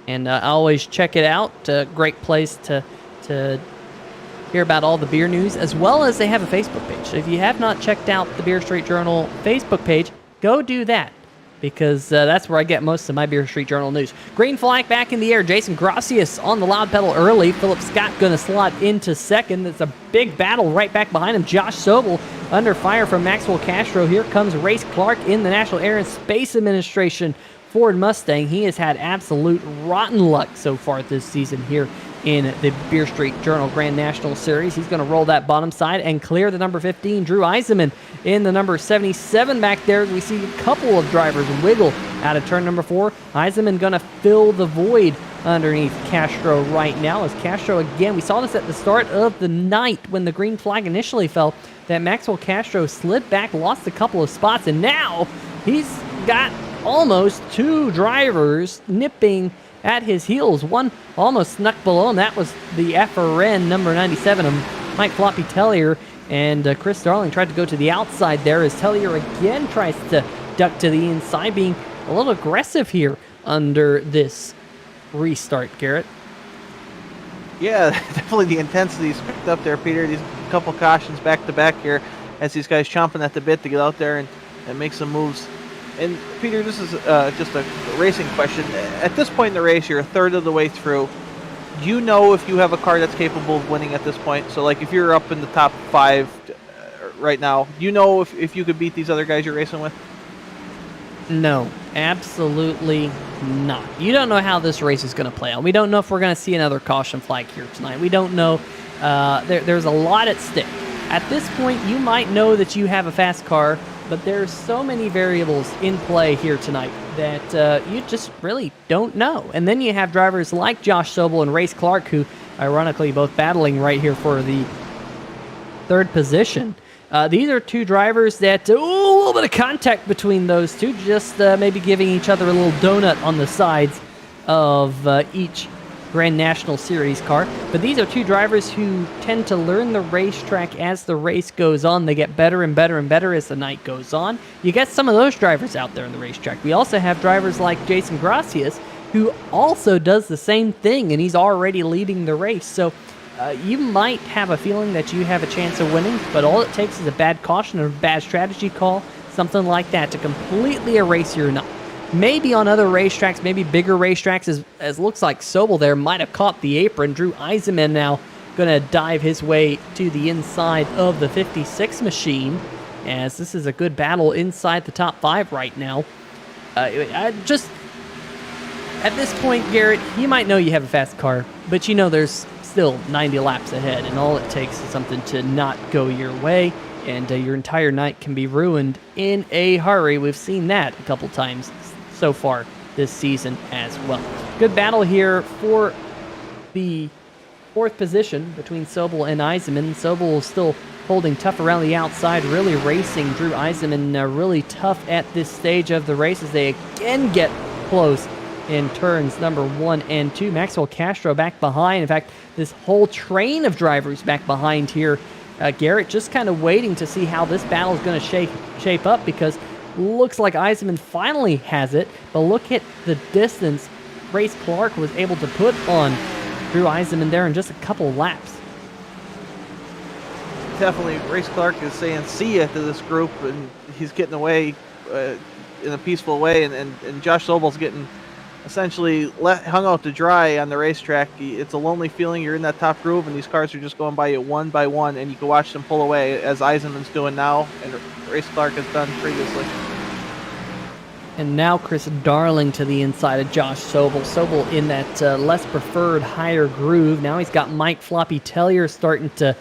And always check it out. Great place to hear about all the beer news, as well as they have a Facebook page. So if you have not checked out the Beer Street Journal Facebook page, go do that, because that's where I get most of my Beer Street Journal news. Green flag back in the air. Jason Gracias on the loud pedal early. Philip Scott going to slot into second. It's a big battle right back behind him. Josh Sobel under fire from Maxwell Castro. Here comes Race Clark in the National Air and Space Administration Ford Mustang. He has had absolute rotten luck so far this season here in the Beer Street Journal Grand National Series. He's going to roll that bottom side and clear the number 15, Drew Eisenman, in the number 77 back there. We see a couple of drivers wiggle out of turn number 4. Eisenman going to fill the void underneath Castro right now, as Castro, again, we saw this at the start of the night when the green flag initially fell, that Maxwell Castro slid back, lost a couple of spots, and now he's got almost 2 drivers nipping at his heels. One almost snuck below him. That was the FRN number 97 of Mike Floppy Tellier. And Chris Darling tried to go to the outside there, as Tellier again tries to duck to the inside, being a little aggressive here under this restart, Garrett. Yeah, definitely the intensity's picked up there, Peter. These couple cautions back to back here. has these guys chomping at the bit to get out there and make some moves. And Peter, this is just a racing question. At this point in the race, you're a third of the way through. Do you know if you have a car that's capable of winning at this point? So, like, if you're up in the top 5 right now, do you know if you could beat these other guys you're racing with? No, absolutely not. You don't know how this race is going to play out. We don't know if we're going to see another caution flag here tonight. We don't know. There's a lot at stake. At this point, you might know that you have a fast car, but there's so many variables in play here tonight that you just really don't know. And then you have drivers like Josh Sobel and Race Clark, who ironically both battling right here for the 3rd position. These are two drivers that, a little bit of contact between those two, just maybe giving each other a little donut on the sides of each Grand National Series car. But these are two drivers who tend to learn the racetrack as the race goes on. They get better and better and better as the night goes on. You get some of those drivers out there in the racetrack. We also have drivers like Jason Gracias, who also does the same thing, and he's already leading the race. So you might have a feeling that you have a chance of winning, but all it takes is a bad caution or a bad strategy call, something like that, to completely erase your night. Maybe on other racetracks, maybe bigger racetracks, as looks like Sobel there might have caught the apron. Drew Eisenman now going to dive his way to the inside of the 56 machine, as this is a good battle inside the top 5 right now. At this point, Garrett, you might know you have a fast car, but you know there's still 90 laps ahead, and all it takes is something to not go your way, and your entire night can be ruined in a hurry. We've seen that a couple times so far this season as well. Good battle here for the 4th position between Sobel and Eisenman. Sobel still holding tough around the outside, really racing Drew Eisenman really tough at this stage of the race as they again get close in turns number 1 and 2. Maxwell Castro back behind. In fact, this whole train of drivers back behind here. Garrett just kind of waiting to see how this battle is going to shape up, because looks like Eisenman finally has it, but look at the distance Race Clark was able to put on Drew Eisenman there in just a couple laps. Definitely, Race Clark is saying see ya to this group, and he's getting away in a peaceful way, and Josh Sobel's getting essentially hung out to dry on the racetrack. It's a lonely feeling. You're in that top groove, and these cars are just going by you one by one, and you can watch them pull away, as Eisenman's doing now, and Race Clark has done previously. And now Chris Darling to the inside of Josh Sobel. Sobel in that less preferred higher groove. Now he's got Mike Floppy Tellier starting to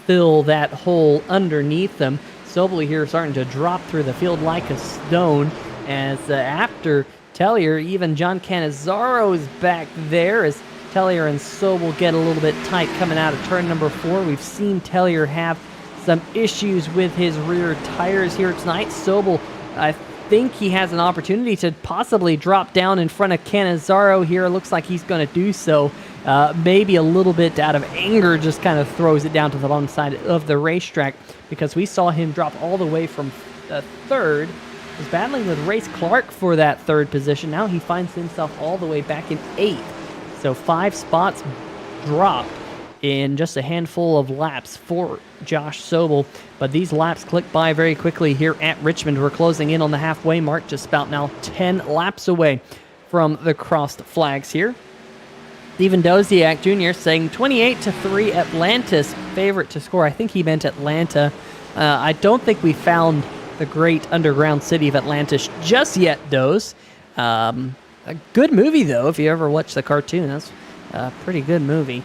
fill that hole underneath them. Sobel here starting to drop through the field like a stone, as after Tellier, even John Cannizzaro is back there, as Tellier and Sobel get a little bit tight coming out of turn number 4. We've seen Tellier have some issues with his rear tires here tonight. Sobel, I think he has an opportunity to possibly drop down in front of Cannizzaro here. Looks like he's going to do so. Maybe a little bit out of anger, just kind of throws it down to the bottom side of the racetrack, because we saw him drop all the way from 3rd. Was battling with Race Clark for that 3rd position. Now he finds himself all the way back in 8th. So 5 spots dropped in just a handful of laps for Josh Sobel. But these laps click by very quickly here at Richmond. We're closing in on the halfway mark, just about now 10 laps away from the crossed flags here. Steven Doziak Jr. saying 28-3 Atlantis favorite to score. I think he meant Atlanta. I don't think we found the great underground city of Atlantis just yet, Doze. A good movie, though, if you ever watch the cartoon. That's a pretty good movie,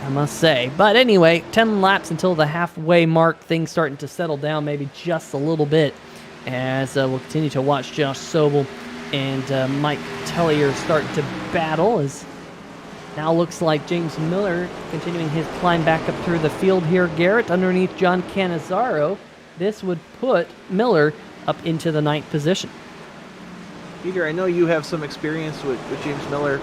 I must say. But anyway, 10 laps until the halfway mark. Things starting to settle down maybe just a little bit, as we'll continue to watch Josh Sobel and Mike Tellier start to battle, as now looks like James Miller continuing his climb back up through the field here. Garrett underneath John Cannizzaro. This would put Miller up into the 9th position. Peter, I know you have some experience with James Miller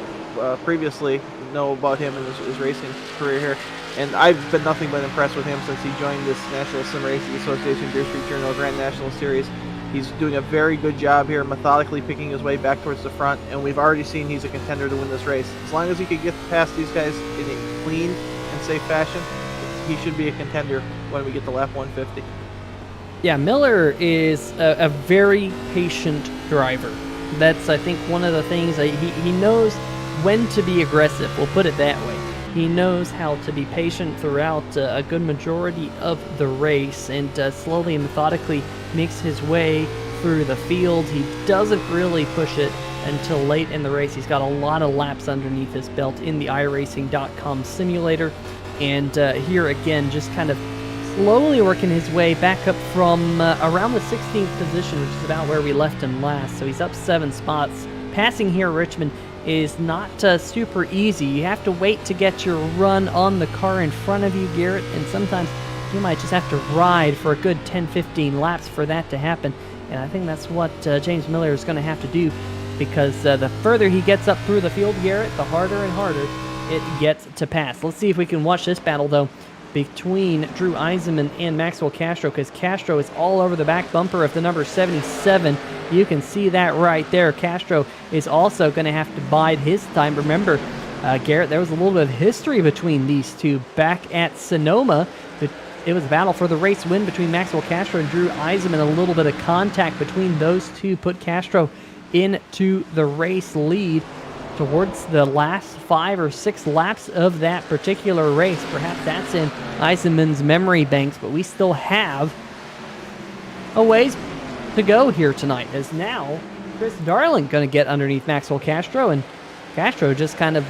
previously, know about him and his racing career here, and I've been nothing but impressed with him since he joined this National Sim Racing Association Deer Street Journal Grand National Series. He's doing a very good job here, methodically picking his way back towards the front, and we've already seen he's a contender to win this race. As long as he can get past these guys in a clean and safe fashion, he should be a contender when we get to lap 150. Yeah, Miller is a very patient driver. That's, I think, one of the things. He knows when to be aggressive, we'll put it that way. He knows how to be patient throughout a good majority of the race, and slowly and methodically makes his way through the field. He doesn't really push it until late in the race. He's got a lot of laps underneath his belt in the iRacing.com simulator, and here again, just kind of slowly working his way back up from around the 16th position, which is about where we left him last. So he's up 7 spots. Passing here, Richmond, is not super easy. You have to wait to get your run on the car in front of you, Garrett, and sometimes you might just have to ride for a good 10-15 laps for that to happen. And I think that's what James Miller is going to have to do, because the further he gets up through the field, Garrett, the harder and harder it gets to pass. Let's see if we can watch this battle, though, between Drew Eisenman and Maxwell Castro, because Castro is all over the back bumper of the number 77. You can see that right there. Castro is also going to have to bide his time. Remember, Garrett, there was a little bit of history between these two back at Sonoma. It was a battle for the race win between Maxwell Castro and Drew Eisenman. A little bit of contact between those two put Castro into the race lead towards the last 5 or 6 laps of that particular race. Perhaps that's in Eisenman's memory banks, but we still have a ways to go here tonight, as now Chris Darling going to get underneath Maxwell Castro, and Castro just kind of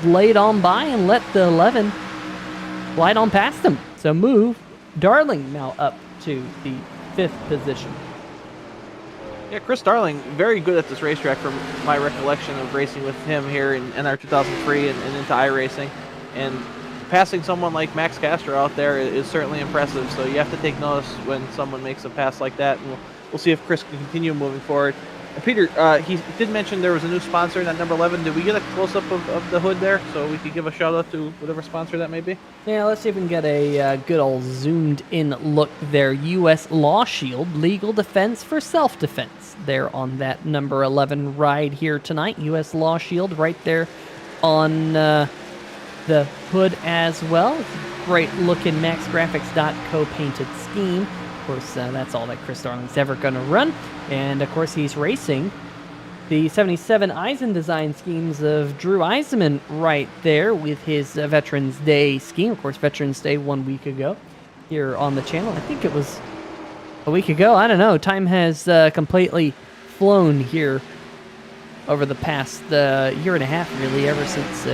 laid on by and let the 11 glide on past him. So move Darling now up to the 5th position. Yeah, Chris Darling, very good at this racetrack from my recollection of racing with him here in NR 2003 and into iRacing. And passing someone like Max Castro out there is certainly impressive, so you have to take notice when someone makes a pass like that, and we'll see if Chris can continue moving forward. And Peter, he did mention there was a new sponsor in that number 11. Did we get a close-up of the hood there so we could give a shout-out to whatever sponsor that may be? Yeah, let's see if we can get a good old zoomed-in look there. U.S. Law Shield, legal defense for self-defense. There on that number 11 ride here tonight. U.S. Law Shield right there on the hood as well. Great-looking MaxGrafix.co painted scheme. Of course, that's all that Chris Darling's ever going to run. And, of course, he's racing the 77 Eisen design schemes of Drew Eisenman right there with his Veterans Day scheme. Of course, Veterans Day 1 week ago here on the channel. I think it was a week ago. I don't know. Time has completely flown here over the past year and a half, really, ever since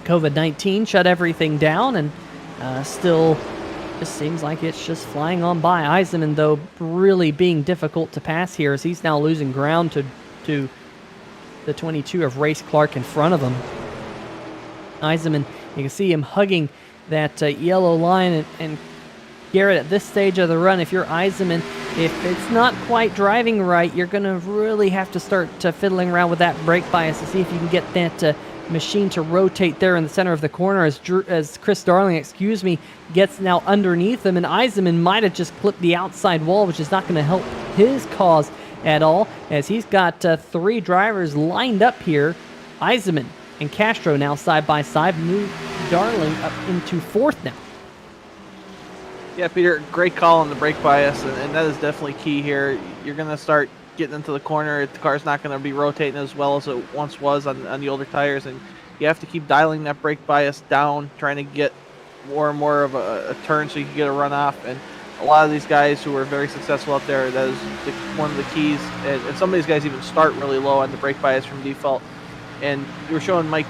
COVID-19 shut everything down, and still just seems like it's just flying on by. Eisenman, though, really being difficult to pass here, as he's now losing ground to the 22 of Race Clark in front of him. Eisenman, you can see him hugging that yellow line, and Garrett, at this stage of the run, if you're Eisenman, if it's not quite driving right, you're going to really have to start fiddling around with that brake bias to see if you can get that machine to rotate there in the center of the corner as Chris Darling, gets now underneath him, and Eisenman might have just clipped the outside wall, which is not going to help his cause at all, as he's got 3 drivers lined up here. Eisenman and Castro now side by side, move Darling up into 4th now. Yeah, Peter, great call on the brake bias, and that is definitely key here. You're going to start getting into the corner. The car's not going to be rotating as well as it once was on the older tires, and you have to keep dialing that brake bias down, trying to get more and more of a turn so you can get a run off. And a lot of these guys who are very successful out there, that is one of the keys. And some of these guys even start really low on the brake bias from default. And you were showing Mike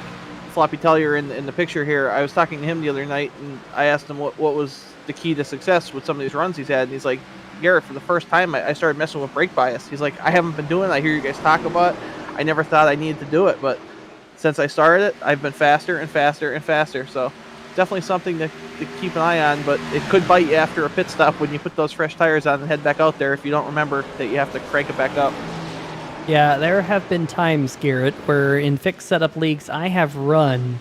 Floppy Tellier in the picture here. I was talking to him the other night, and I asked him what was the key to success with some of these runs he's had, and he's like, Garrett, for the first time I started messing with brake bias. He's like, I haven't been doing it. I hear you guys talk about it. I never thought I needed to do it, but since I started it, I've been faster and faster and faster. So definitely something to keep an eye on, but it could bite you after a pit stop when you put those fresh tires on and head back out there if you don't remember that you have to crank it back up. Yeah, there have been times, Garrett, where in fixed setup leagues I have run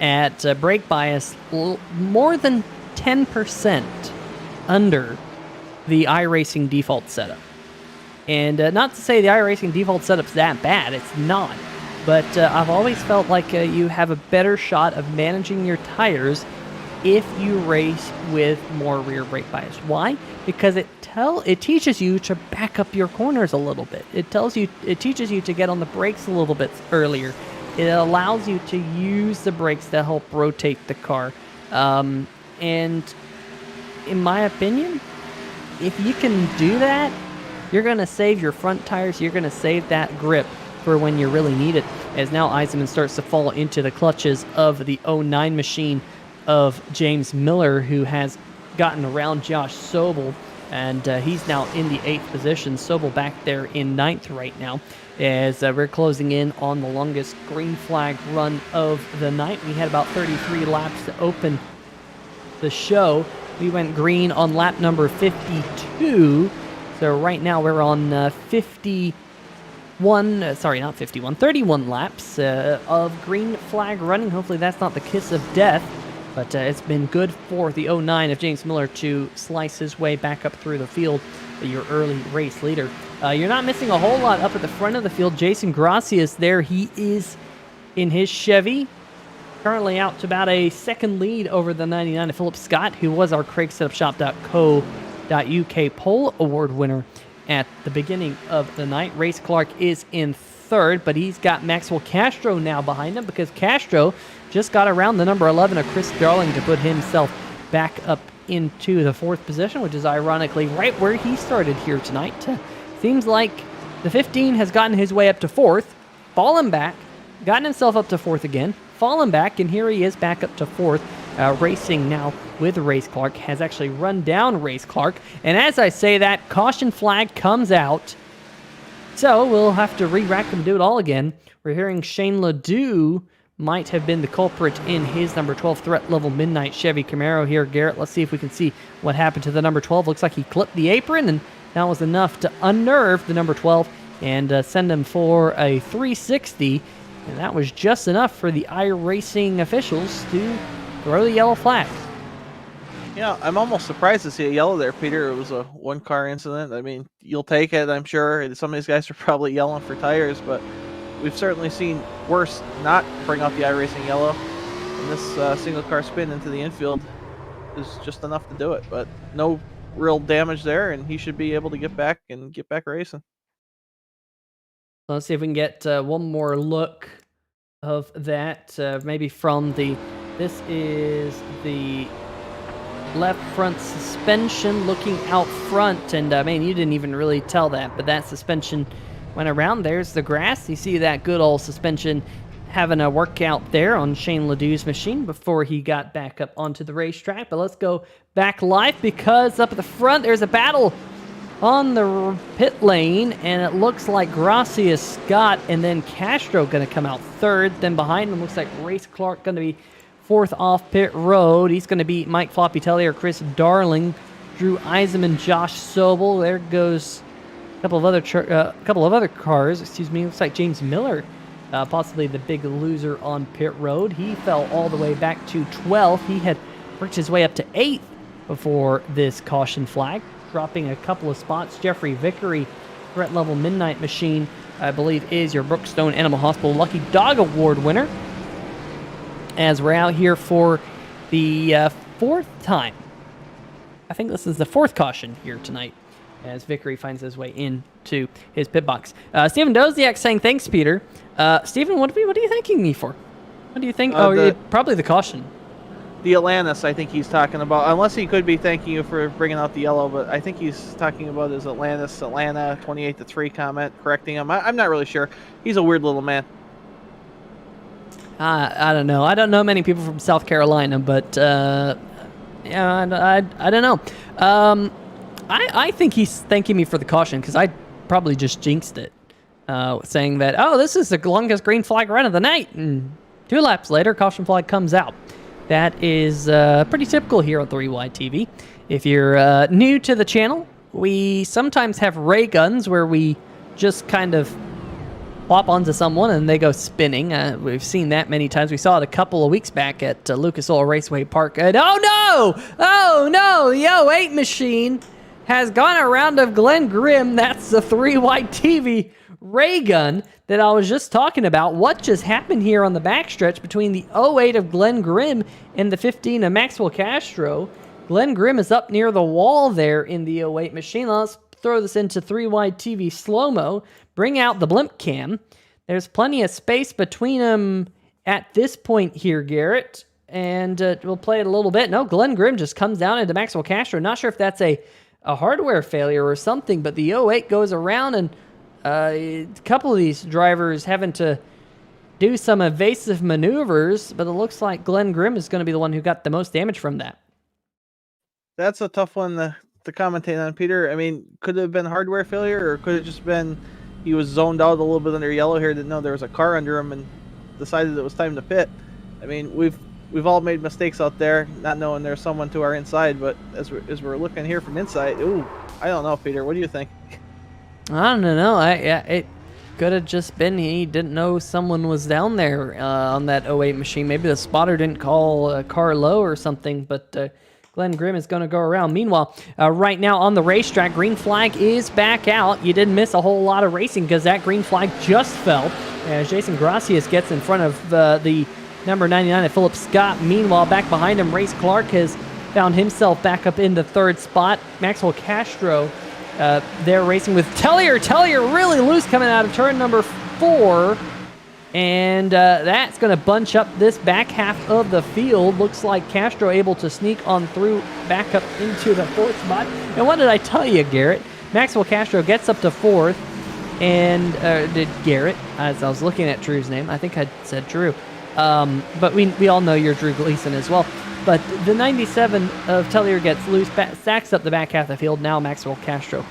at brake bias more than 10% under the iRacing default setup. And not to say the iRacing default setup's that bad, it's not. But I've always felt like you have a better shot of managing your tires if you race with more rear brake bias. Why? Because it teaches you to back up your corners a little bit. It teaches you to get on the brakes a little bit earlier. It allows you to use the brakes to help rotate the car. And in my opinion, if you can do that, you're going to save your front tires. You're going to save that grip for when you really need it. As now Eisenman starts to fall into the clutches of the 09 machine of James Miller, who has gotten around Josh Sobel, and he's now in the 8th position. Sobel back there in 9th right now, as we're closing in on the longest green flag run of the night. We had about 33 laps to open the show. We went green on lap number 52, so right now we're on 31 laps of green flag running. Hopefully that's not the kiss of death. But it's been good for the 09 of James Miller to slice his way back up through the field, your early race leader. You're not missing a whole lot up at the front of the field. Jason Gracias there. He is in his Chevy, currently out to about a second lead over the 99 of Philip Scott, who was our CraigSetupShop.co.uk Pole Award winner at the beginning of the night. Race Clark is in 3rd, but he's got Maxwell Castro now behind him, because Castro just got around the number 11 of Chris Darling to put himself back up into the 4th position, which is ironically right where he started here tonight. Seems like the 15 has gotten his way up to 4th, fallen back, gotten himself up to 4th again, fallen back, and here he is back up to 4th, racing now with Race Clark. Has actually run down Race Clark, and as I say that, caution flag comes out, so we'll have to re-rack and do it all again. We're hearing Shane Ledoux might have been the culprit in his number 12 threat level midnight Chevy Camaro here. Garrett, let's see if we can see what happened to the number 12. Looks like he clipped the apron, and that was enough to unnerve the number 12 and send him for a 360, and that was just enough for the iRacing officials to throw the yellow flag. Yeah, I'm almost surprised to see a yellow there, Peter. It was a one-car incident. I mean, you'll take it, I'm sure. Some of these guys are probably yelling for tires, but we've certainly seen worse not bring out the iRacing yellow. And this single car spin into the infield is just enough to do it. But no real damage there, and he should be able to get back racing. Let's see if we can get one more look of that. Maybe from this is the left front suspension looking out front. And man, you didn't even really tell that, but that suspension went around. There's the grass. You see that good old suspension having a workout there on Shane Ledoux's machine before he got back up onto the racetrack. But let's go back live, because up at the front there's a battle on the pit lane, and it looks like Gracias, Scott, and then Castro going to come out 3rd. Then behind him looks like Race Clark going to be 4th off pit road. He's going to beat Mike Floppy Telly or Chris Darling, Drew Eisenman, Josh Sobel. There goes a couple of other cars. Looks like James Miller, possibly the big loser on pit road. He fell all the way back to 12th. He had worked his way up to 8th before this caution flag, dropping a couple of spots. Jeffrey Vickery, threat level midnight machine, I believe is your Brookstone Animal Hospital Lucky Dog Award winner. As we're out here for the 4th time. I think this is the 4th caution here tonight, as Vickery finds his way into his pit box. Stephen Doziak saying, thanks, Peter. Stephen, what are you thanking me for? What do you think? Probably the caution. The Atlantis, I think he's talking about. Unless he could be thanking you for bringing out the yellow, but I think he's talking about his Atlanta 28-3 comment, correcting him. I'm not really sure. He's a weird little man. I don't know. I don't know many people from South Carolina, but yeah, I don't know. I think he's thanking me for the caution, because I probably just jinxed it, saying that, this is the longest green flag run of the night, and 2 laps later, caution flag comes out. That is pretty typical here on 3Y TV. If you're new to the channel, we sometimes have ray guns where we just kind of hop onto someone and they go spinning. We've seen that many times. We saw it a couple of weeks back at Lucas Oil Raceway Park. And oh no, the 08 machine has gone around of Glenn Grimm. That's the 3-wide TV ray gun that I was just talking about. What just happened here on the backstretch between the 08 of Glenn Grimm and the 15 of Maxwell Castro? Glenn Grimm is up near the wall there in the 08 machine. Let's throw this into 3-wide TV slow-mo. Bring out the blimp cam. There's plenty of space between them at this point here, Garrett. And we'll play it a little bit. No, Glenn Grimm just comes down into Maxwell Castro. Not sure if that's a hardware failure or something, but the 08 goes around, and a couple of these drivers having to do some evasive maneuvers, but it looks like Glenn Grimm is going to be the one who got the most damage from that. That's a tough one to commentate on, Peter. I mean, could it have been hardware failure, or could it just been he was zoned out a little bit under yellow here, didn't know there was a car under him and decided it was time to pit? I mean, we've all made mistakes out there, not knowing there's someone to our inside, but as we're looking here from inside, ooh, I don't know, Peter. What do you think? I don't know. It could have just been he didn't know someone was down there on that 08 machine. Maybe the spotter didn't call a car low or something, but Glenn Grimm is going to go around. Meanwhile, right now on the racetrack, green flag is back out. You didn't miss a whole lot of racing because that green flag just fell as Jason Gracias gets in front of the number 99 of Philip Scott. Meanwhile, back behind him, Race Clark has found himself back up in the third spot. Maxwell Castro, they're racing with Tellier. Tellier really loose coming out of turn number 4. And that's going to bunch up this back half of the field. Looks like Castro able to sneak on through back up into the 4th spot. And what did I tell you, Garrett? Maxwell Castro gets up to 4th. And did Garrett, as I was looking at Drew's name, I think I said Drew. But we all know you're Drew Gleason as well. But the 97 of Tellier gets loose, stacks up the back half of the field. Now Maxwell Castro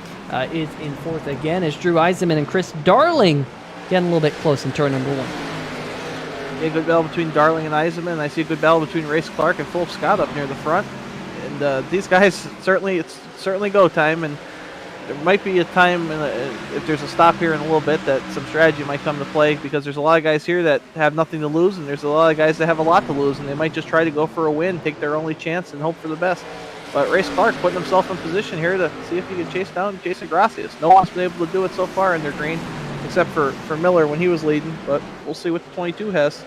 is in 4th again as Drew Eisenman and Chris Darling getting a little bit close in turn number 1. Yeah, good battle between Darling and Eisenman. I see a good battle between Race Clark and Philip Scott up near the front. And these guys, it's certainly go time. And there might be a time, if there's a stop here in a little bit, that some strategy might come to play, because there's a lot of guys here that have nothing to lose, and there's a lot of guys that have a lot to lose, and they might just try to go for a win, take their only chance, and hope for the best. But Race Clark putting himself in position here to see if he can chase down Jason Gracias. No one's been able to do it so far in their green, except for Miller when he was leading, but we'll see what the 22 has.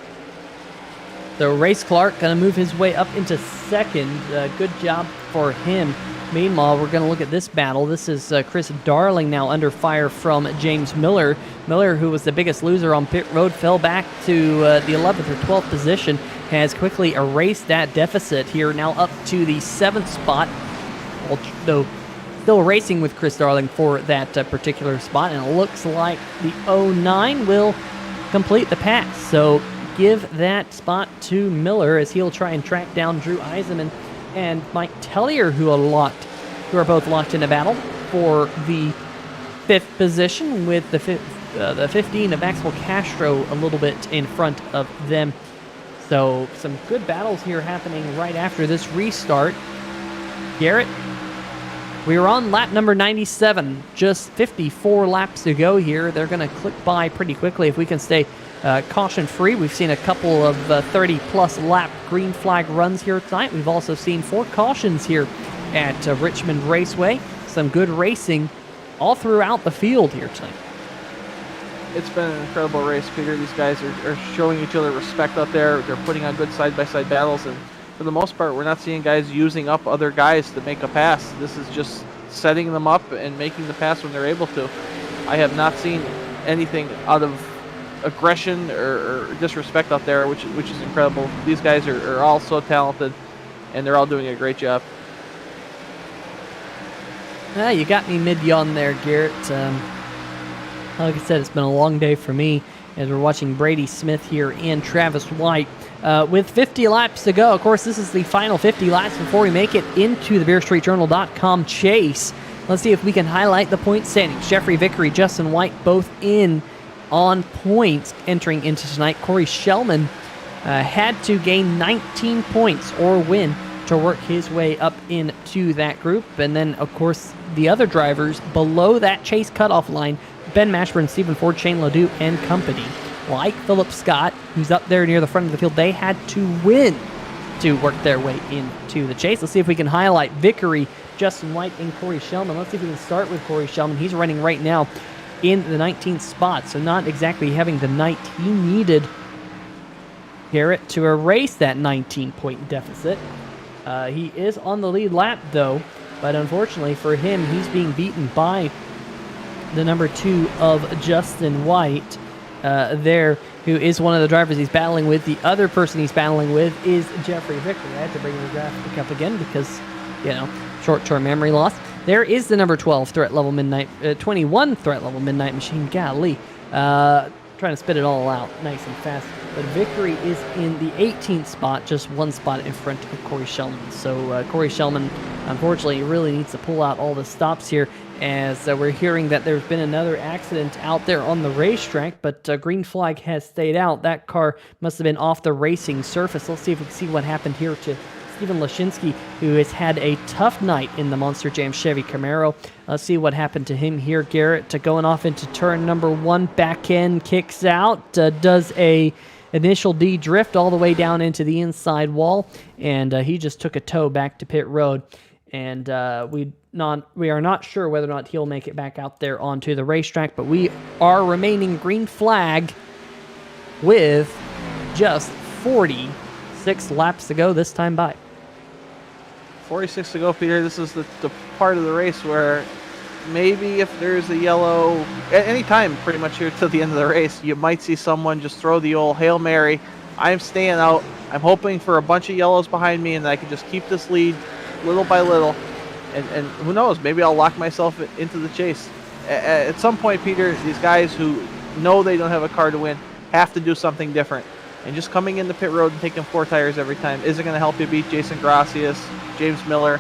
So Race Clark going to move his way up into 2nd. Good job for him. Meanwhile, we're going to look at this battle. This is Chris Darling now under fire from James Miller. Miller, who was the biggest loser on pit road, fell back to the 11th or 12th position, has quickly erased that deficit here, now up to the 7th spot, though still racing with Chris Darling for that particular spot, and it looks like the 09 will complete the pass. So give that spot to Miller as he'll try and track down Drew Eisenman and Mike Tellier, who are both locked in a battle for the 5th position, with the 15 of Maxwell Castro a little bit in front of them. So some good battles here happening right after this restart. Garrett, we were on lap number 97, just 54 laps to go here. They're going to click by pretty quickly if we can stay caution-free. We've seen a couple of 30-plus lap green flag runs here tonight. We've also seen 4 cautions here at Richmond Raceway. Some good racing all throughout the field here tonight. It's been an incredible race, Peter. These guys are showing each other respect out there. They're putting on good side-by-side battles, and for the most part, we're not seeing guys using up other guys to make a pass. This is just setting them up and making the pass when they're able to. I have not seen anything out of aggression or disrespect out there, which is incredible. These guys are all so talented, and they're all doing a great job. You got me mid-yawn there, Garrett. Like I said, it's been a long day for me as we're watching Brady Smith here and Travis White. With 50 laps to go, of course, this is the final 50 laps before we make it into the BearStreetJournal.com chase. Let's see if we can highlight the point standings. Jeffrey Vickery, Justin White, both in on points entering into tonight. Corey Shellman had to gain 19 points or win to work his way up into that group. And then, of course, the other drivers below that chase cutoff line, Ben Mashburn, Stephen Ford, Shane Ledoux, and company, like Philip Scott, who's up there near the front of the field, they had to win to work their way into the chase. Let's see if we can highlight Vickery Justin White and Corey Shellman. Let's see if we can start with Corey Shellman. He's running right now in the 19th spot, so not exactly having the night he needed, Garrett, to erase that 19-point deficit. He is on the lead lap, though, but unfortunately for him, he's being beaten by the number 2 of Justin White there, who is one of the drivers he's battling with. The other person he's battling with is Jeffrey Vickery. I had to bring the graphic up again because, short-term memory loss. There is the number 12 threat level midnight, 21 threat level midnight machine. Golly, trying to spit it all out nice and fast. But Vickery is in the 18th spot, just one spot in front of Corey Shellman. So Corey Shellman, unfortunately, really needs to pull out all the stops here, as we're hearing that there's been another accident out there on the racetrack, but green flag has stayed out. That car must have been off the racing surface. Let's see if we can see what happened here to Steven Lashinsky, who has had a tough night in the Monster Jam Chevy Camaro. Let's see what happened to him here. Garrett going off into turn number 1, back end, kicks out, does a initial D drift all the way down into the inside wall, and he just took a tow back to pit road. And we are not sure whether or not he'll make it back out there onto the racetrack, but we are remaining green flag with just 46 laps to go this time by. 46 to go, Peter. This is the part of the race where maybe if there's a yellow, at any time pretty much here till the end of the race, you might see someone just throw the old Hail Mary. I'm staying out. I'm hoping for a bunch of yellows behind me and I can just keep this lead little by little. And who knows, maybe I'll lock myself into the chase. At some point, Peter, these guys who know they don't have a car to win have to do something different. And just coming in the pit road and taking 4 tires every time isn't going to help you beat Jason Gracias, James Miller,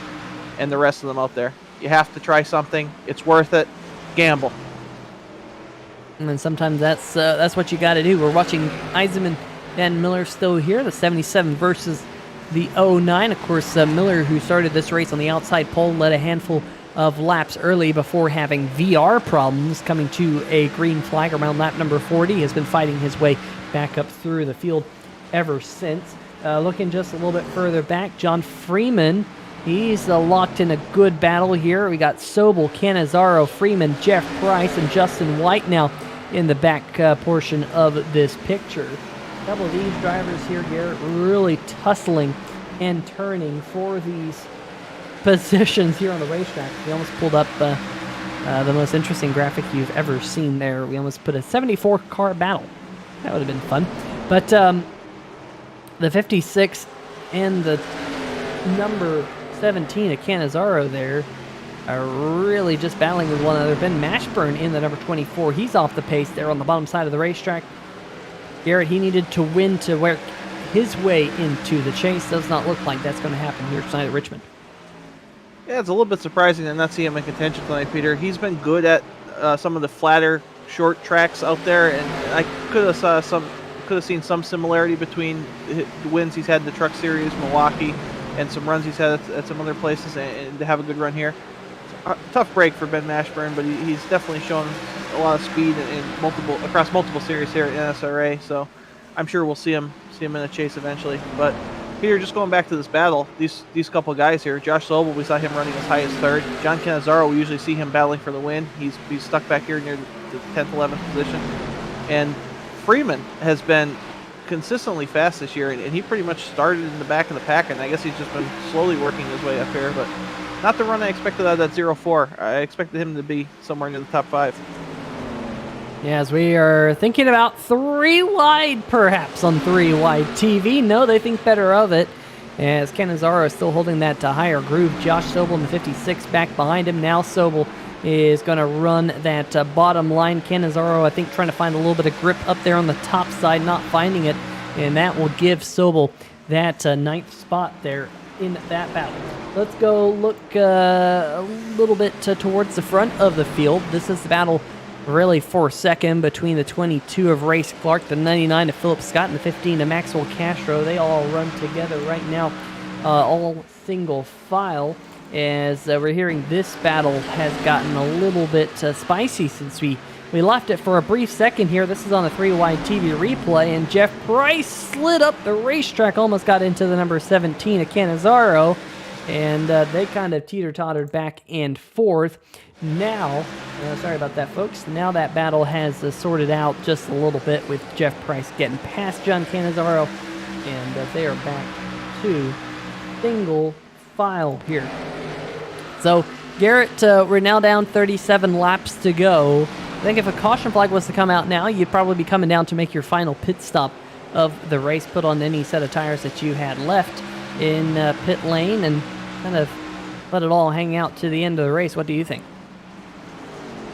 and the rest of them out there. You have to try something. It's worth it. Gamble. And sometimes that's what you got to do. We're watching Eisenman and Miller still here, the 77 versus the 09. Of course, Miller, who started this race on the outside pole, led a handful of laps early before having VR problems, coming to a green flag around lap number 40. Has been fighting his way back up through the field ever since. Looking just a little bit further back, John Freeman, he's locked in a good battle here. We got Sobel, Cannizzaro, Freeman, Jeff Price, and Justin White now in the back portion of this picture. A couple of these drivers here, Garrett, really tussling and turning for these positions here on the racetrack. We almost pulled up the most interesting graphic you've ever seen there. We almost put a 74-car battle. That would have been fun. But the 56 and the number 17 of Cannizzaro there are really just battling with one another. Ben Mashburn in the number 24. He's off the pace there on the bottom side of the racetrack. Garrett, he needed to win to work his way into the chase. Does not look like that's going to happen here tonight at Richmond. Yeah, it's a little bit surprising to not see him in contention tonight, Peter. He's been good at some of the flatter, short tracks out there, and I could have seen some similarity between the wins he's had in the Truck Series, Milwaukee, and some runs he's had at some other places, and to have a good run here. Tough break for Ben Mashburn, but he's definitely shown a lot of speed across multiple series here at NSRA. So I'm sure we'll see him in a chase eventually. But Peter, just going back to this battle, these couple guys here, Josh Sobel, we saw him running as high as 3rd. John Cannizzaro, we usually see him battling for the win. He's stuck back here near the 10th, 11th position. And Freeman has been consistently fast this year, and he pretty much started in the back of the pack, and I guess he's just been slowly working his way up here. But not the run I expected out of that 0-4. I expected him to be somewhere near the top 5. Yeah, as we are thinking about 3 wide, perhaps, on 3 wide TV. No, they think better of it, as Cannizzaro is still holding that higher groove. Josh Sobel in the 56 back behind him. Now Sobel is going to run that bottom line. Cannizzaro, I think, trying to find a little bit of grip up there on the top side, not finding it, and that will give Sobel that 9th spot there in that battle. Let's go look a little bit towards the front of the field. This is the battle really for second between the 22 of Race Clark, the 99 of Philip Scott, and the 15 of Maxwell Castro. They all run together right now, all single file, as we're hearing this battle has gotten a little bit spicy since we left it for a brief second here. This is on a 3-wide TV replay, and Jeff Price slid up the racetrack, almost got into the number 17 of Cannizzaro, and they kind of teeter-tottered back and forth. Now, sorry about that, folks. Now that battle has sorted out just a little bit with Jeff Price getting past John Cannizzaro, and they are back to single file here. So, Garrett, we're now down 37 laps to go. I think if a caution flag was to come out now, you'd probably be coming down to make your final pit stop of the race, put on any set of tires that you had left in pit lane, and kind of let it all hang out to the end of the race. What do you think?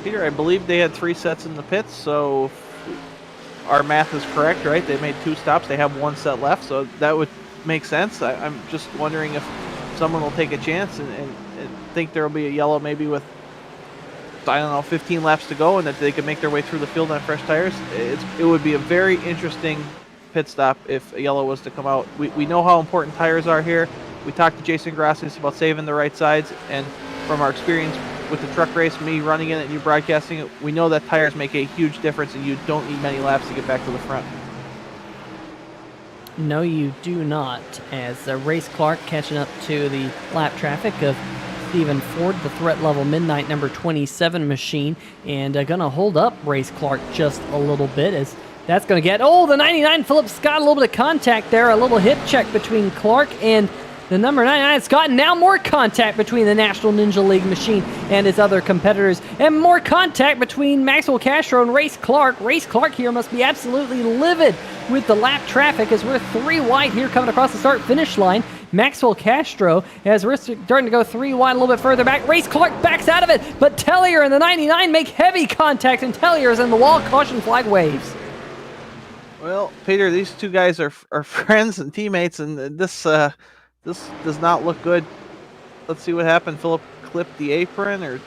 Peter, I believe they had 3 sets in the pits, so if our math is correct, right? They made 2 stops. They have 1 set left, so that would make sense. I'm just wondering if someone will take a chance and think there will be a yellow maybe with, I don't know, 15 laps to go, and that they could make their way through the field on fresh tires. It would be a very interesting pit stop if a yellow was to come out. We know how important tires are here. We talked to Jason Gracias about saving the right sides, and from our experience with the truck race, me running in it and you broadcasting it, we know that tires make a huge difference, and you don't need many laps to get back to the front. No, you do not, as Race Clark catching up to the lap traffic of Stephen Ford, the threat level midnight number 27 machine, and going to hold up Race Clark just a little bit, as that's going to get, the 99 Philip Scott, a little bit of contact there, a little hit check between Clark and the number 99 Scott. Now more contact between the National Ninja League machine and his other competitors, and more contact between Maxwell Castro and Race Clark. Race Clark here must be absolutely livid with the lap traffic, as we're 3 wide here coming across the start-finish line. Maxwell Castro, as we're starting to go 3 wide a little bit further back. Race Clark backs out of it, but Tellier and the 99 make heavy contact, and Tellier's in the wall. Caution flag waves. Well, Peter, these 2 guys are friends and teammates, and this does not look good. Let's see what happened. Philip clipped the apron, or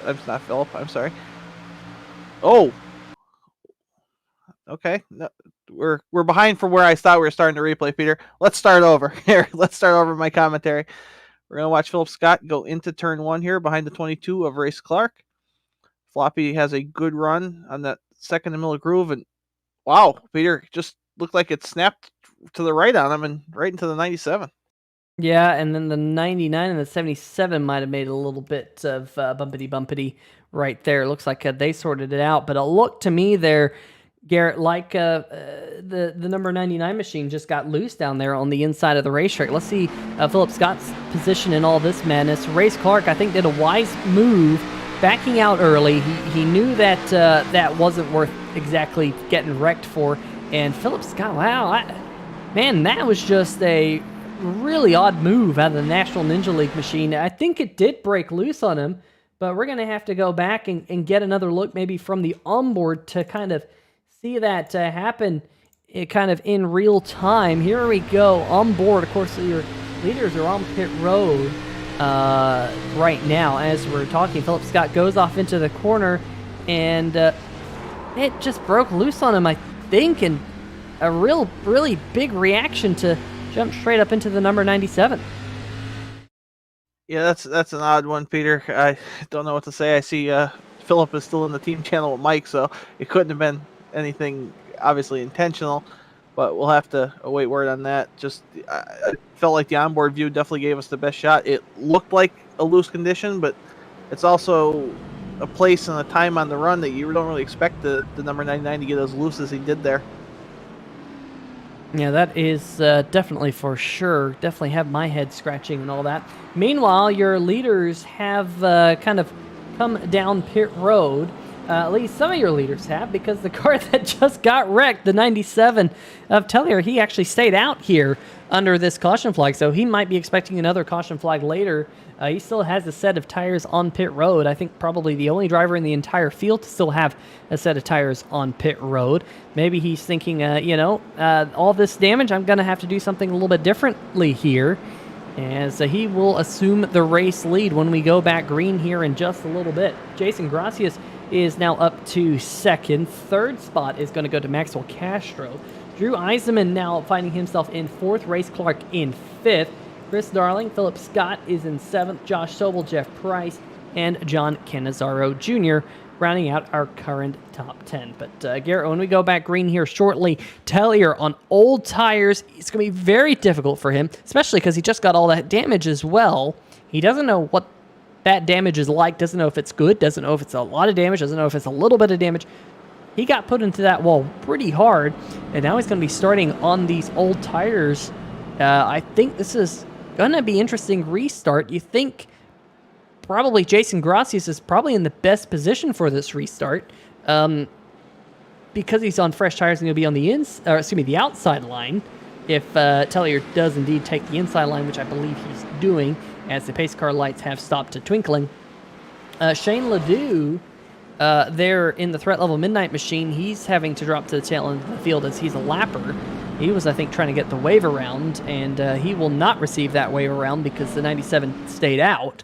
it's not Philip. I'm sorry. Oh, okay. No, we're behind from where I thought we were starting to replay, Peter. Let's start over here. Let's start over my commentary. We're gonna watch Philip Scott go into turn 1 here behind the 22 of Race Clark. Floppy has a good run on that second and middle groove, and wow, Peter, just looked like it snapped to the right on him and right into the 97. Yeah, and then the 99 and the 77 might have made a little bit of bumpity right there. It looks like they sorted it out, but it looked to me there, Garrett, like the number 99 machine just got loose down there on the inside of the racetrack. Let's see Philip Scott's position in all this madness. Race Clark, I think, did a wise move, backing out early. He knew that that wasn't worth exactly getting wrecked for, and Philip Scott, wow, man, that was just a really odd move out of the National Ninja League machine. I think it did break loose on him, but we're going to have to go back and get another look maybe from the onboard to kind of see that happen kind of in real time. Here we go, onboard. Of course, your leaders are on pit road right now as we're talking. Philip Scott goes off into the corner, and it just broke loose on him, I think, and a really big reaction to jump straight up into the number 97. Yeah, that's an odd one, Peter. I don't know what to say. I see Philip is still in the team channel with Mike, so it couldn't have been anything obviously intentional, but we'll have to await word on that. Just I felt like the onboard view definitely gave us the best shot. It looked like a loose condition, but it's also a place and a time on the run that you don't really expect the number 99 to get as loose as he did there. Yeah, that is definitely for sure. Definitely have my head scratching and all that. Meanwhile, your leaders have kind of come down pit road. At least some of your leaders have, because the car that just got wrecked, the 97 of Tellier, he actually stayed out here under this caution flag, so he might be expecting another caution flag later. He still has a set of tires on pit road. I think probably the only driver in the entire field to still have a set of tires on pit road. Maybe he's thinking, all this damage, I'm going to have to do something a little bit differently here. As he will assume the race lead when we go back green here in just a little bit. Jason Gracias is now up to second. Third spot is going to go to Maxwell Castro. Drew Eisenman now finding himself in fourth. Race Clark in fifth. Chris Darling, Philip Scott is in seventh. Josh Sobel, Jeff Price, and John Cannizzaro Jr. rounding out our current top 10. But Garrett, when we go back green here shortly, Tellier on old tires, it's going to be very difficult for him, especially because he just got all that damage as well. He doesn't know what that damage is like, doesn't know if it's good, doesn't know if it's a lot of damage, doesn't know if it's a little bit of damage. He got put into that wall pretty hard, and now he's going to be starting on these old tires. I think this is going to be interesting restart. You think probably Jason Gracias is probably in the best position for this restart, because he's on fresh tires and he'll be on the outside line. If Tellier does indeed take the inside line, which I believe he's doing, as the pace car lights have stopped twinkling. Shane Ledoux, there in the threat level midnight machine, he's having to drop to the tail end of the field as he's a lapper. He was, I think, trying to get the wave around, and he will not receive that wave around because the 97 stayed out.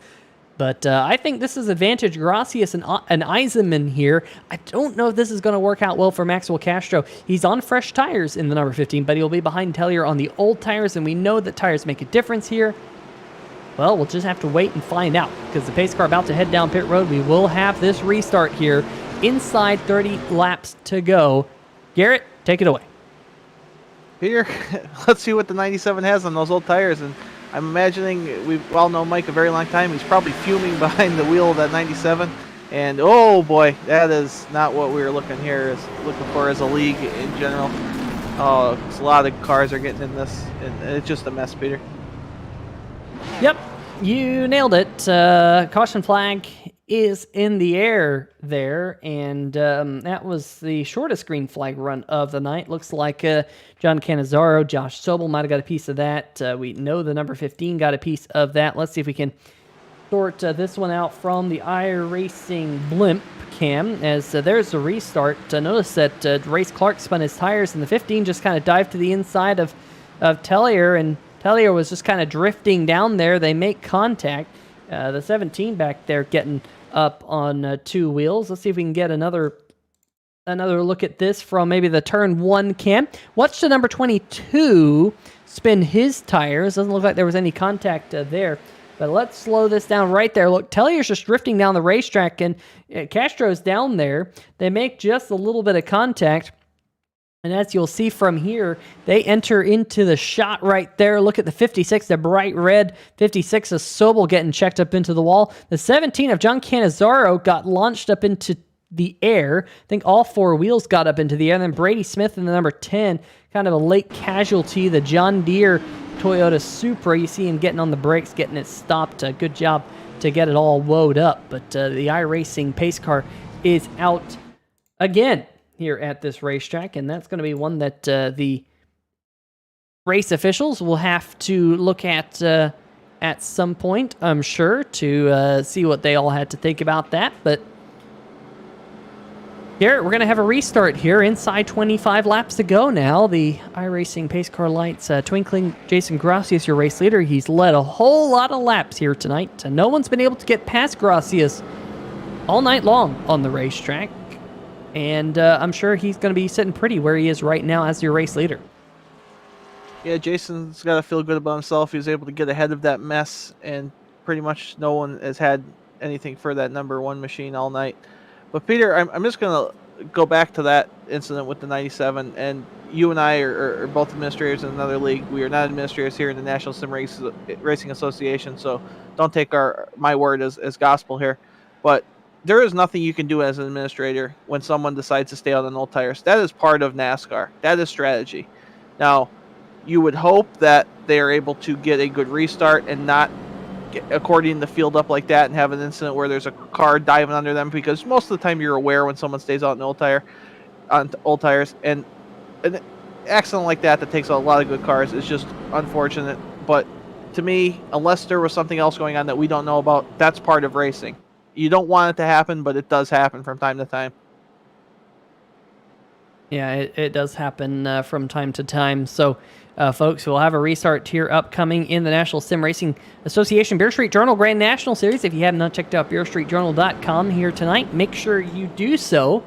But I think this is advantage Gracias and Eisenman here. I don't know if this is going to work out well for Maxwell Castro. He's on fresh tires in the number 15, but he'll be behind Tellier on the old tires, and we know that tires make a difference here. Well, we'll just have to wait and find out, because the pace car about to head down pit road. We will have this restart here inside 30 laps to go. Garrett, take it away. Peter, let's see what the 97 has on those old tires. And I'm imagining, we've all known Mike a very long time. He's probably fuming behind the wheel of that 97. And oh boy, that is not what we were looking for as a league in general. Oh, a lot of cars are getting in this, and it's just a mess, Peter. Yep, you nailed it. Caution flag is in the air there, and that was the shortest green flag run of the night. Looks like John Cannizzaro, Josh Sobel might have got a piece of that. We know the number 15 got a piece of that. Let's see if we can sort this one out from the iRacing blimp cam, as there's a restart. Notice that Race Clark spun his tires, and the 15 just kind of dived to the inside of Tellier, and Tellier was just kind of drifting down there. They make contact. The 17 back there getting up on two wheels. Let's see if we can get another look at this from maybe the turn 1 cam. Watch the number 22 spin his tires. Doesn't look like there was any contact there. But let's slow this down right there. Look, Tellier's just drifting down the racetrack, and Castro's down there. They make just a little bit of contact. And as you'll see from here, they enter into the shot right there. Look at the 56, the bright red 56 of Sobel getting checked up into the wall. The 17 of John Cannizzaro got launched up into the air. I think all four wheels got up into the air. And then Brady Smith in the number 10, kind of a late casualty. The John Deere Toyota Supra, you see him getting on the brakes, getting it stopped. Good job to get it all woed up. But the iRacing pace car is out again here at this racetrack, and that's going to be one that the race officials will have to look at some point, I'm sure, to see what they all had to think about that. But Garrett, we're going to have a restart here inside 25 laps to go now. The iRacing pace car lights twinkling. Jason Gracias, your race leader. He's led a whole lot of laps here tonight. No one's been able to get past Gracias all night long on the racetrack. And I'm sure he's going to be sitting pretty where he is right now as your race leader. Yeah, Jason's got to feel good about himself. He was able to get ahead of that mess, and pretty much no one has had anything for that number 1 machine all night. But Peter, I'm just going to go back to that incident with the 97, and you and I are both administrators in another league. We are not administrators here in the National Sim Racing Association, so don't take my word as gospel here. But there is nothing you can do as an administrator when someone decides to stay on old tires. That is part of NASCAR. That is strategy. Now, you would hope that they are able to get a good restart and not accordion the field up like that and have an incident where there's a car diving under them, because most of the time you're aware when someone stays out on old tires, and an accident like that takes a lot of good cars is just unfortunate. But to me, unless there was something else going on that we don't know about, that's part of racing. You don't want it to happen, but it does happen from time to time. Yeah, it does happen from time to time. So, folks, we'll have a restart here upcoming in the National Sim Racing Association Beer Street Journal Grand National Series. If you have not checked out beerstreetjournal.com here tonight, make sure you do so.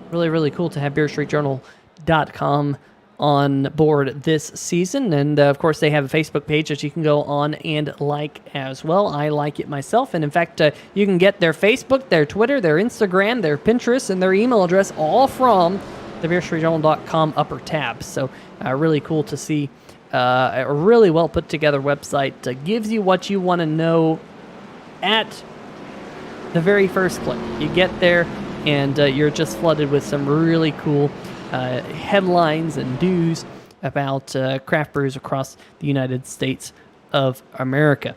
Really, really cool to have beerstreetjournal.com on board this season. And of course, they have a Facebook page that you can go on and like as well. I like it myself. And in fact, you can get their Facebook, their Twitter, their Instagram, their Pinterest, and their email address all from the BeerStreetJournal.com upper tab. So really cool to see. A really well put together website. Gives you what you want to know at the very first click. You get there and you're just flooded with some really cool headlines and news about craft brews across the United States of America.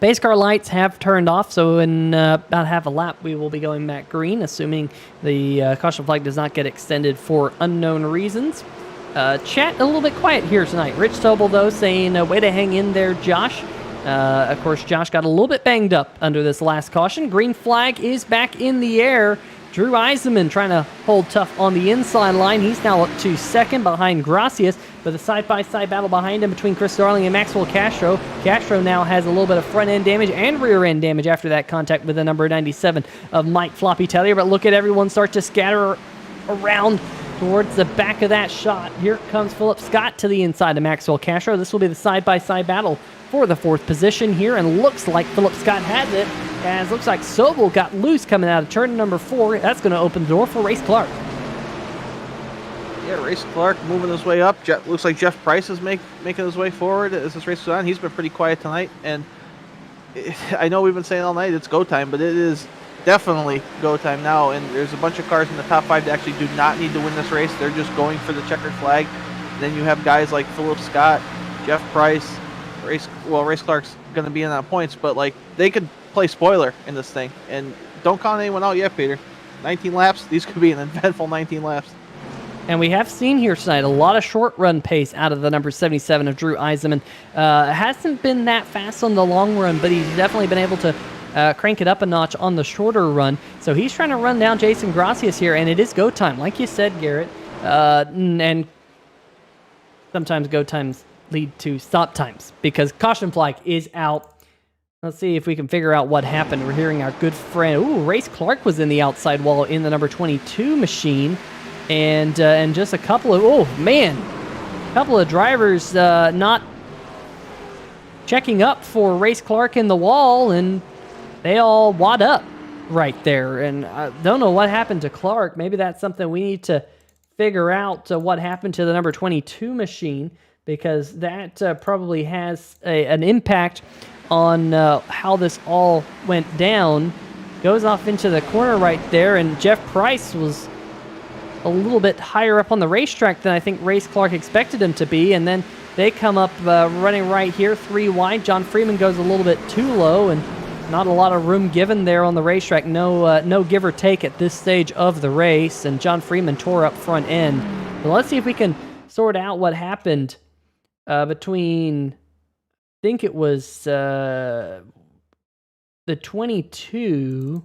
Base car lights have turned off, so in about half a lap we will be going back green, assuming the caution flag does not get extended for unknown reasons. Chat a little bit quiet here tonight. Rich Tobel, though, saying, way to hang in there, Josh. Of course, Josh got a little bit banged up under this last caution. Green flag is back in the air. Drew Eisenman trying to hold tough on the inside line. He's now up to second behind Gracias, but the side-by-side battle behind him between Chris Darling and Maxwell Castro. Castro now has a little bit of front-end damage and rear-end damage after that contact with the number 97 of Mike Floppy Tellier. But look at everyone start to scatter around towards the back of that shot. Here comes Philip Scott to the inside of Maxwell Castro. This will be the side-by-side battle for the fourth position here, and looks like Philip Scott has it, as looks like Sobel got loose coming out of turn number 4. That's going to open the door for Race Clark. Yeah, Race Clark moving his way up. Looks like Jeff Price is making his way forward as this race goes on. He's been pretty quiet tonight, and I know we've been saying all night it's go time, but it is definitely go time now, and there's a bunch of cars in the top 5 that actually do not need to win this race. They're just going for the checkered flag. And then you have guys like Philip Scott, Jeff Price, Race Clark's going to be in on points, but like they could play spoiler in this thing. And don't count anyone out yet, Peter. 19 laps. These could be an eventful 19 laps. And we have seen here tonight a lot of short run pace out of the number 77 of Drew Eisenman. Hasn't been that fast on the long run, but he's definitely been able to crank it up a notch on the shorter run. So he's trying to run down Jason Gracias here, and it is go time, like you said, Garrett. And sometimes go times lead to stop times because caution flag is out. Let's see if we can figure out what happened. We're hearing our good friend, Race Clark was in the outside wall in the number 22 machine, and just a couple of couple of drivers not checking up for Race Clark in the wall, and they all wad up right there. And I don't know what happened to Clark. Maybe that's something we need to figure out, what happened to the number 22 machine, because that probably has an impact on how this all went down. Goes off into the corner right there, and Jeff Price was a little bit higher up on the racetrack than I think Race Clark expected him to be, and then they come up running right here, 3 wide. John Freeman goes a little bit too low, and not a lot of room given there on the racetrack. No give or take at this stage of the race, and John Freeman tore up front end. But let's see if we can sort out what happened between, I think it was the 22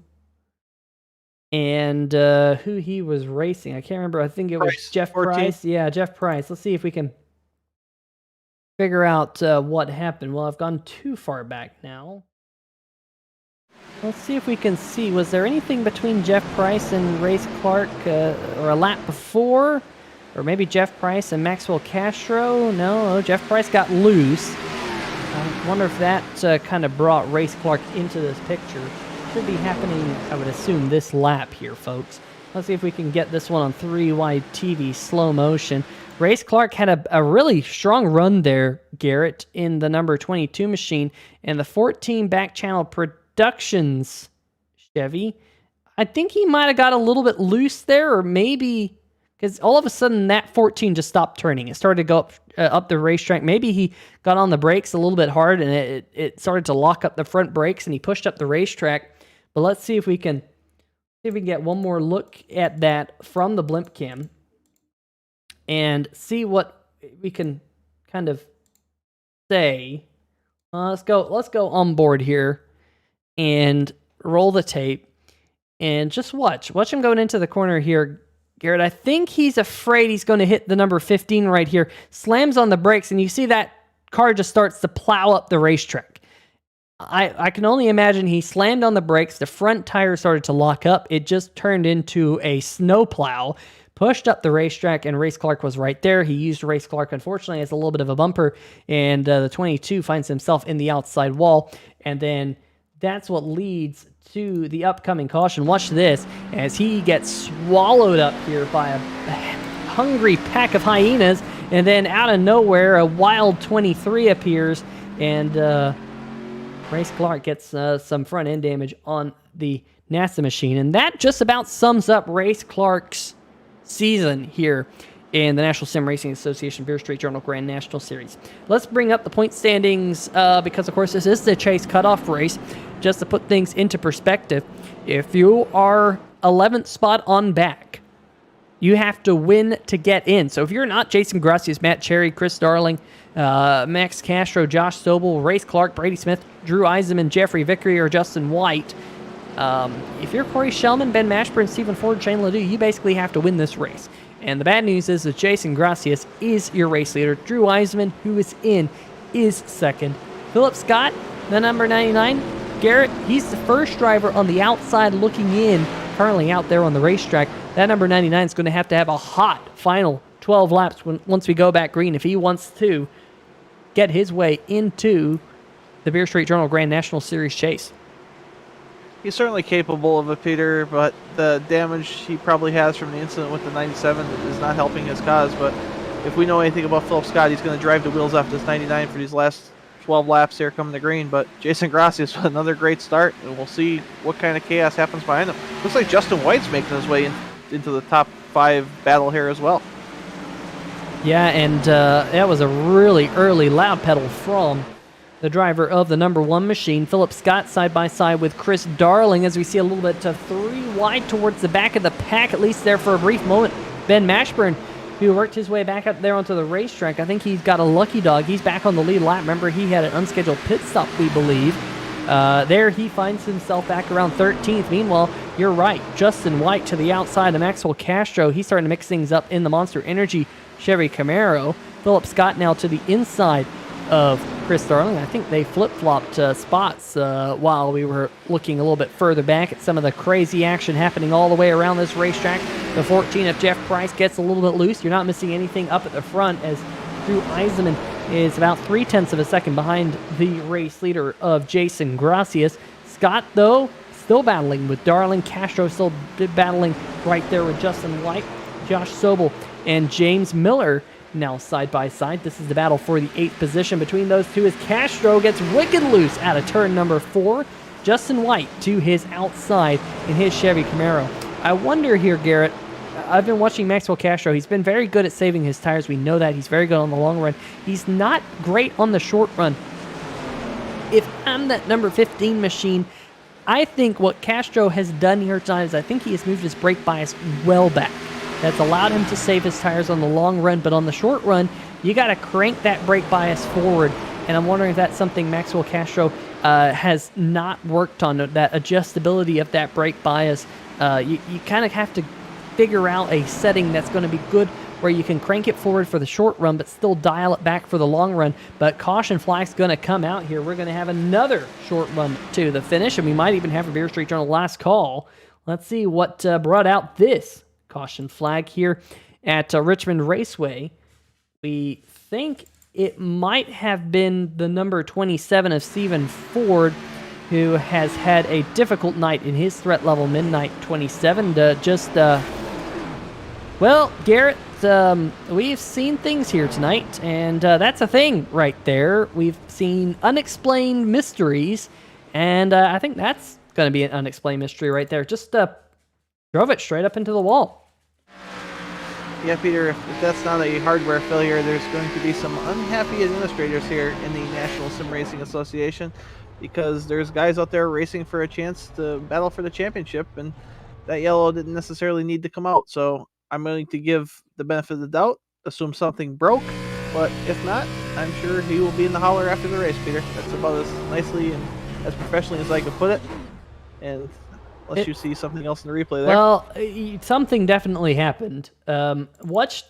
and who he was racing. I can't remember. I think it was Jeff 14. Price. Yeah, Jeff Price. Let's see if we can figure out what happened. Well, I've gone too far back now. Let's see if we can see. Was there anything between Jeff Price and Race Clark or a lap before? Or maybe Jeff Price and Maxwell Castro? No, Jeff Price got loose. I wonder if that kind of brought Race Clark into this picture. Should be happening, I would assume, this lap here, folks. Let's see if we can get this one on 3-wide TV slow motion. Race Clark had a really strong run there, Garrett, in the number 22 machine, and the 14 back channel Productions Chevy. I think he might have got a little bit loose there, or maybe because all of a sudden that 14 just stopped turning. It started to go up the racetrack. Maybe he got on the brakes a little bit hard, and it started to lock up the front brakes, and he pushed up the racetrack. But let's see if we can get one more look at that from the blimp cam and see what we can kind of say. Let's go on board here and roll the tape and just watch him going into the corner here, Garrett. I think he's afraid he's going to hit the number 15 right here. Slams on the brakes, and you see that car just starts to plow up the racetrack. I can only imagine he slammed on the brakes. The front tire started to lock up. It just turned into a snowplow, pushed up the racetrack, and Race Clark was right there. He used Race Clark, unfortunately, as a little bit of a bumper, and the 22 finds himself in the outside wall, and then that's what leads to the upcoming caution. Watch this as he gets swallowed up here by a hungry pack of hyenas, and then out of nowhere, a wild 23 appears, and Race Clark gets some front end damage on the NASA machine, and that just about sums up Race Clark's season here in the National Sim Racing Association Beer Street Journal Grand National Series. Let's bring up the point standings because, of course, this is the chase cutoff race. Just to put things into perspective, if you are 11th spot on back, you have to win to get in. So if you're not Jason Gracias, Matt Cherry, Chris Darling, Max Castro, Josh Sobel, Race Clark, Brady Smith, Drew Eisenman, Jeffrey Vickery, or Justin White, if you're Corey Shellman, Ben Mashburn, Stephen Ford, Shane Ledoux, you basically have to win this race. And the bad news is that Jason Gracias is your race leader. Drew Eisenman, who is in, is second. Philip Scott, the number 99. Garrett, he's the first driver on the outside looking in, currently out there on the racetrack. That number 99 is going to have a hot final 12 laps once we go back green if he wants to get his way into the Beer Street Journal Grand National Series chase. He's certainly capable of it, Peter, but the damage he probably has from the incident with the 97 is not helping his cause. But if we know anything about Philip Scott, he's going to drive the wheels off this 99 for these last 12 laps here coming to green. But Jason Gracias with another great start, and we'll see what kind of chaos happens behind him. Looks like Justin White's making his way into the top 5 battle here as well. Yeah, and that was a really early loud pedal from the driver of the number 1 machine. Philip Scott side by side with Chris Darling as we see a little bit 3 wide towards the back of the pack, at least there for a brief moment. Ben Mashburn, who worked his way back up there onto the racetrack. I think he's got a lucky dog. He's back on the lead lap. Remember, he had an unscheduled pit stop, we believe. There he finds himself back around 13th. Meanwhile, you're right, Justin White to the outside of Maxwell Castro. He's starting to mix things up in the Monster Energy Chevy Camaro. Philip Scott now to the inside of Chris Darling. I think they flip-flopped spots while we were looking a little bit further back at some of the crazy action happening all the way around this racetrack. The 14 of Jeff Price gets a little bit loose. You're not missing anything up at the front as Drew Eisenman is about 0.3 of a second behind the race leader of Jason Gracias. Scott, though, still battling with Darling. Castro still battling right there with Justin White. Josh Sobel and James Miller now side by side. This is the battle for the 8th position between those two as Castro gets wicked loose out of turn number 4. Justin White to his outside in his Chevy Camaro. I wonder here, Garrett, I've been watching Maxwell Castro. He's been very good at saving his tires. We know that. He's very good on the long run. He's not great on the short run. If I'm that number 15 machine, I think what Castro has done here tonight is I think he has moved his brake bias well back. That's allowed him to save his tires on the long run, but on the short run, you got to crank that brake bias forward. And I'm wondering if that's something Maxwell Castro has not worked on, that adjustability of that brake bias. You kind of have to figure out a setting that's going to be good where you can crank it forward for the short run, but still dial it back for the long run. But caution flag's going to come out here. We're going to have another short run to the finish, and we might even have a Beer Street Journal last call. Let's see what brought out this caution flag here at Richmond Raceway. We think it might have been the number 27 of Stephen Ford, who has had a difficult night in his threat level, Midnight 27, to well, Garrett, we've seen things here tonight, and that's a thing right there. We've seen unexplained mysteries, and I think that's going to be an unexplained mystery right there. Just drove it straight up into the wall. Yeah, Peter, if that's not a hardware failure, there's going to be some unhappy administrators here in the National Sim Racing Association, because there's guys out there racing for a chance to battle for the championship, and that yellow didn't necessarily need to come out. So I'm going to give the benefit of the doubt, assume something broke, but if not, I'm sure he will be in the holler after the race, Peter. That's about as nicely and as professionally as I could put it. And unless you see something else in the replay there. Well, something definitely happened. Watch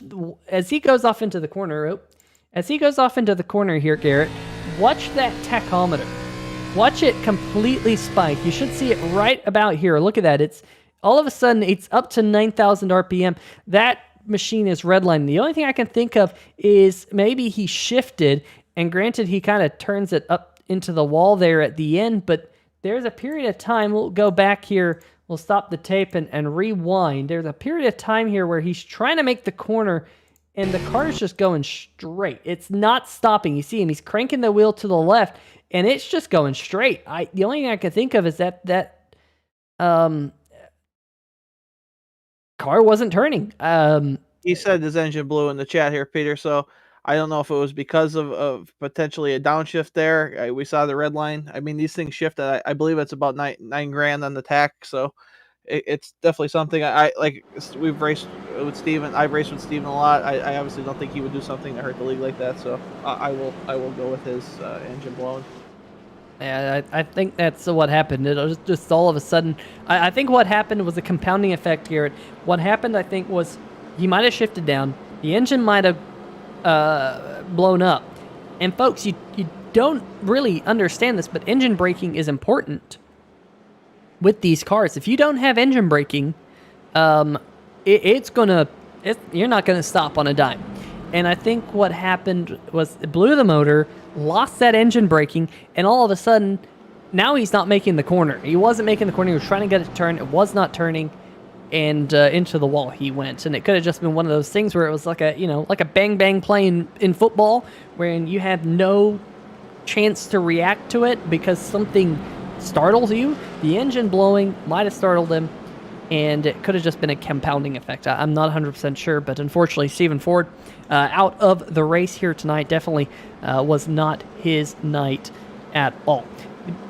as he goes off into the corner. As he goes off into the corner here, Garrett, watch that tachometer. Watch it completely spike. You should see it right about here. Look at that. It's all of a sudden it's up to 9,000 RPM. That machine is redlining. The only thing I can think of is maybe he shifted, and granted he kind of turns it up into the wall there at the end, but there's a period of time, we'll go back here, we'll stop the tape and rewind. There's a period of time here where he's trying to make the corner, and the car is just going straight. It's not stopping. You see him, he's cranking the wheel to the left, and it's just going straight. The only thing I can think of is that car wasn't turning. He said his engine blew in the chat here, Peter, so I don't know if it was because of potentially a downshift there. We saw the red line. I mean, these things shift at, I believe it's about nine grand on the tack, so it's definitely something. I like. We've raced with Steven. I've raced with Steven a lot. I obviously don't think he would do something to hurt the league like that, so I will go with his engine blowing. Yeah, I think that's what happened. It was just all of a sudden. I think what happened was a compounding effect, Garrett. What happened, I think, was he might have shifted down. The engine might have blown up. And folks, you don't really understand this, but engine braking is important with these cars. If you don't have engine braking, you're not gonna stop on a dime. And I think what happened was it blew the motor, lost that engine braking, and all of a sudden, now he's not making the corner. He wasn't making the corner. He was trying to get it to turn. It was not turning, and into the wall he went. And it could have just been one of those things where it was like a bang bang play in football, wherein you had no chance to react to it because something startles you. The engine blowing might have startled him, and it could have just been a compounding effect. I'm not 100% sure, but unfortunately, Stephen Ford out of the race here tonight. Definitely was not his night at all.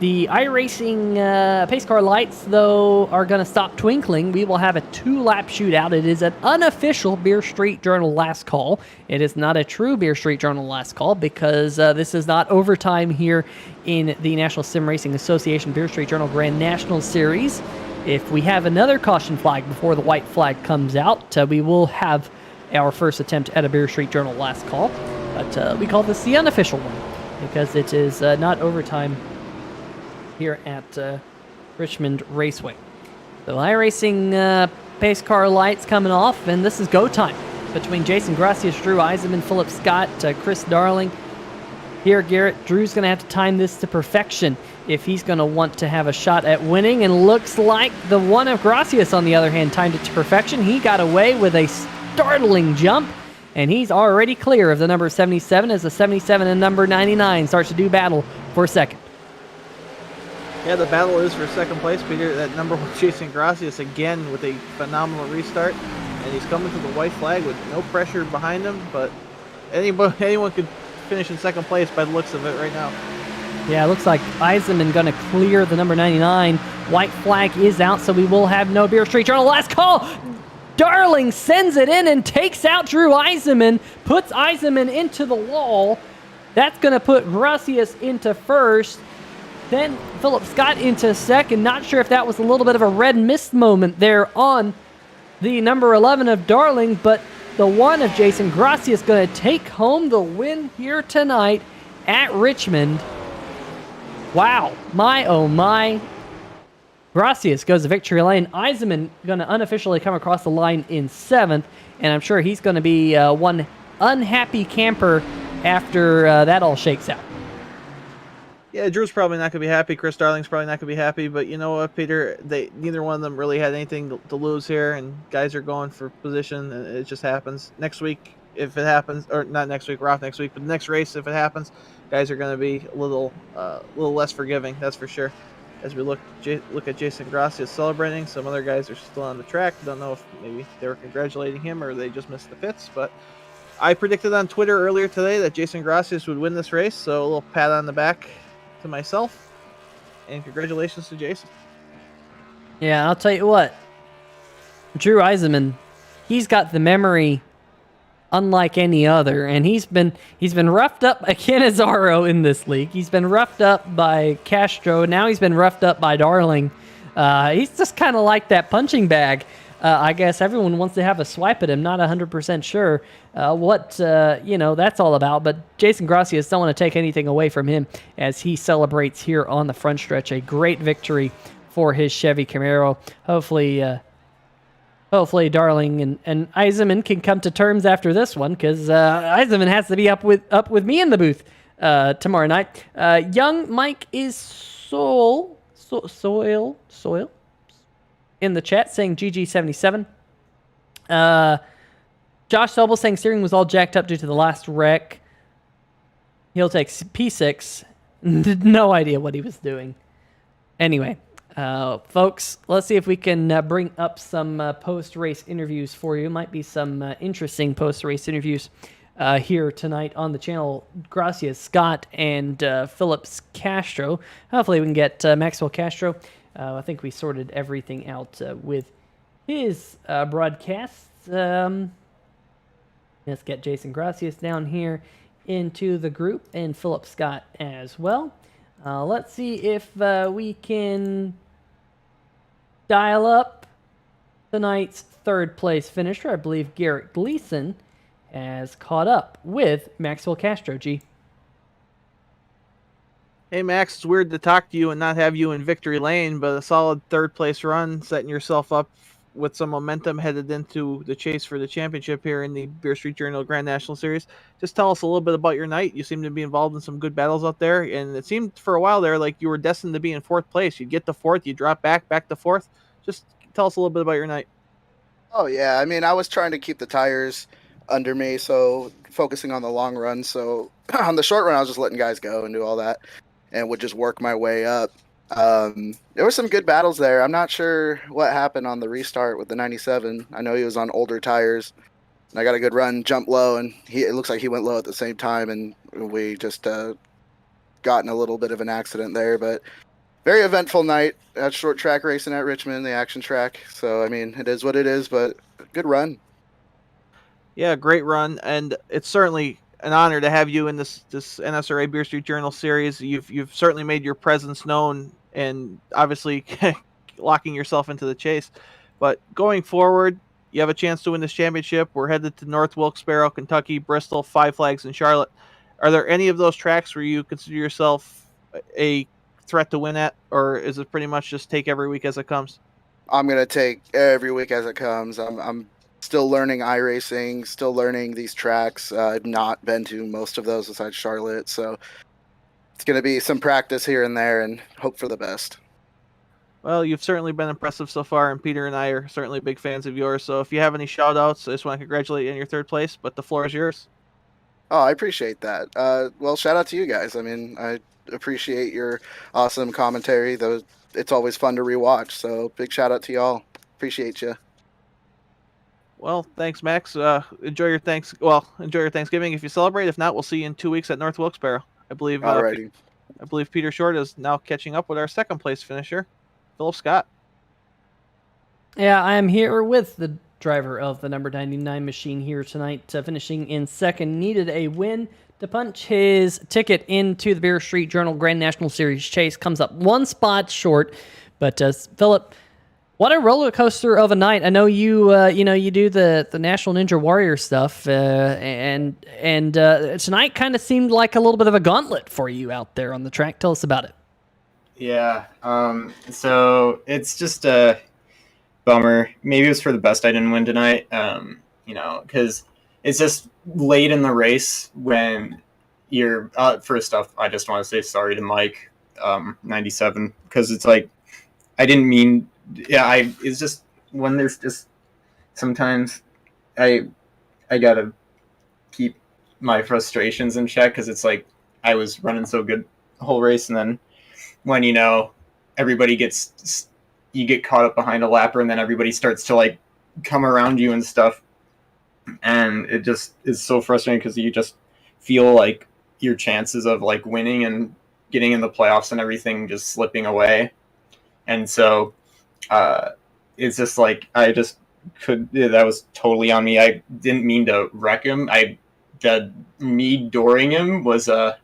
The iRacing pace car lights, though, are going to stop twinkling. We will have a 2-lap shootout. It is an unofficial Beer Street Journal last call. It is not a true Beer Street Journal last call because this is not overtime here in the National Sim Racing Association Beer Street Journal Grand National Series. If we have another caution flag before the white flag comes out, we will have our first attempt at a Beer Street Journal last call. But we call this the unofficial one because it is not overtime here at Richmond Raceway. So iRacing pace car lights coming off, and this is go time between Jason Gracias, Drew Eisenman, Philip Scott, Chris Darling. Here, Garrett, Drew's going to have to time this to perfection if he's going to want to have a shot at winning, and looks like the one of Gracias, on the other hand, timed it to perfection. He got away with a startling jump, and he's already clear of the number 77 as the 77 and number 99 starts to do battle for second. Yeah, the battle is for second place, Peter. That number one, Jason Gracias, again with a phenomenal restart, and he's coming to the white flag with no pressure behind him, but anyone could finish in second place by the looks of it right now. Yeah, it looks like Eisenman going to clear the number 99. White flag is out, so we will have no Beer Street Journal last call. Darling sends it in and takes out Drew Eisenman, puts Eisenman into the wall. That's going to put Gracias into first. Then Philip Scott into second. Not sure if that was a little bit of a red mist moment there on the number 11 of Darling, but the one of Jason Gracias going to take home the win here tonight at Richmond. Wow. My, oh my. Gracias goes to victory lane. Eisenman going to unofficially come across the line in 7th, and I'm sure he's going to be one unhappy camper after that all shakes out. Yeah, Drew's probably not going to be happy. Chris Darling's probably not going to be happy. But you know what, Peter? Neither one of them really had anything to lose here, and guys are going for position, and it just happens. Next week, if it happens, or not next week, we're off next week, but the next race, if it happens, guys are going to be a little less forgiving, that's for sure. As we look at Jason Gracias celebrating, some other guys are still on the track. Don't know if maybe they were congratulating him or they just missed the pits, but I predicted on Twitter earlier today that Jason Gracias would win this race, so a little pat on the back to myself, and congratulations to Jason. Yeah, I'll tell you what, Drew Eisenman, he's got the memory unlike any other, and he's been roughed up by Cannizzaro in this league. He's been roughed up by Castro. Now he's been roughed up by Darling. He's just kind of like that punching bag. I guess everyone wants to have a swipe at him. Not 100% sure what that's all about. But Jason Gracias don't want to take anything away from him as he celebrates here on the front stretch. A great victory for his Chevy Camaro. Hopefully Darling and Eisenman can come to terms after this one, because Eisenman has to be up with me in the booth tomorrow night. Young Mike is soil in the chat saying GG77. Josh Sobel saying steering was all jacked up due to the last wreck. He'll take P6. No idea what he was doing. Anyway, folks, let's see if we can bring up some post-race interviews for you. Might be some interesting post-race interviews here tonight on the channel. Gracias, Scott, and Phillips Castro. Hopefully we can get Maxwell Castro. I think we sorted everything out with his broadcasts. Let's get Jason Gracias down here into the group, and Philip Scott as well. Let's see if we can dial up tonight's third place finisher. I believe Garrett Gleason has caught up with Maxwell Castro. G. Hey Max, it's weird to talk to you and not have you in victory lane, but a solid third place run, setting yourself up with some momentum headed into the chase for the championship here in the Beer Street Journal Grand National Series. Just tell us a little bit about your night. You seem to be involved in some good battles out there, and it seemed for a while there like you were destined to be in fourth place. You'd get to fourth, you drop back to fourth. Just tell us a little bit about your night. Oh yeah, I mean, I was trying to keep the tires under me, so focusing on the long run. So on the short run, I was just letting guys go and do all that, and would just work my way up. There were some good battles there. I'm not sure what happened on the restart with the 97. I know he was on older tires, and I got a good run, jump low, and it looks like he went low at the same time, and we just got in a little bit of an accident there. But very eventful night at short track racing at Richmond, the action track. So I mean, it is what it is, but good run. Yeah, great run, and it's certainly an honor to have you in this NSRA Beer Street Journal series. You've certainly made your presence known, and obviously locking yourself into the chase. But going forward, you have a chance to win this championship. We're headed to North Wilkes-Barre, Kentucky, Bristol, Five Flags, and Charlotte. Are there any of those tracks where you consider yourself a threat to win at, or is it pretty much just take every week as it comes? I'm gonna take every week as it comes. I'm still learning iRacing, still learning these tracks. I've not been to most of those besides Charlotte, so it's going to be some practice here and there and hope for the best. Well, you've certainly been impressive so far, and Peter and I are certainly big fans of yours. So if you have any shout-outs, I just want to congratulate you on your third place, but the floor is yours. Oh, I appreciate that. Well, shout out to you guys. I mean, I appreciate your awesome commentary. It's always fun to rewatch, so big shout out to y'all. Appreciate you. Well, thanks, Max. Enjoy your Thanksgiving if you celebrate. If not, we'll see you in 2 weeks at North Wilkes-Barre. I believe Peter Short is now catching up with our second place finisher, Philip Scott. Yeah, I am here with the driver of the number 99 machine here tonight, finishing in second. Needed a win to punch his ticket into the Beer Street Journal Grand National Series chase. Comes up one spot short, but Philip, what a roller coaster of a night! I know you do the National Ninja Warrior stuff, and tonight kind of seemed like a little bit of a gauntlet for you out there on the track. Tell us about it. Yeah, so it's just a bummer. Maybe it was for the best I didn't win tonight. Because it's just late in the race when you're first off, I just want to say sorry to Mike 97, because it's like I didn't mean. Yeah, it's just when there's just sometimes I gotta keep my frustrations in check, because it's like I was running so good the whole race, and then when everybody you get caught up behind a lapper, and then everybody starts to like come around you and stuff, and it just is so frustrating because you just feel like your chances of like winning and getting in the playoffs and everything just slipping away. And so it's just like that was totally on me. I didn't mean to wreck him. Me dooring him was a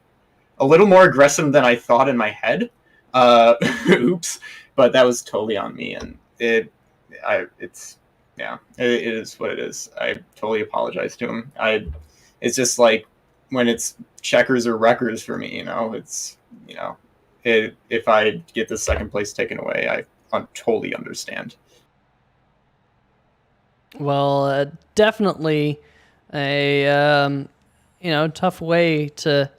little more aggressive than I thought in my head. Oops, but that was totally on me, and it is what it is. I totally apologize to him. It's just like when it's checkers or wreckers for me, if I get the second place taken away, totally understand. Well, definitely a tough way to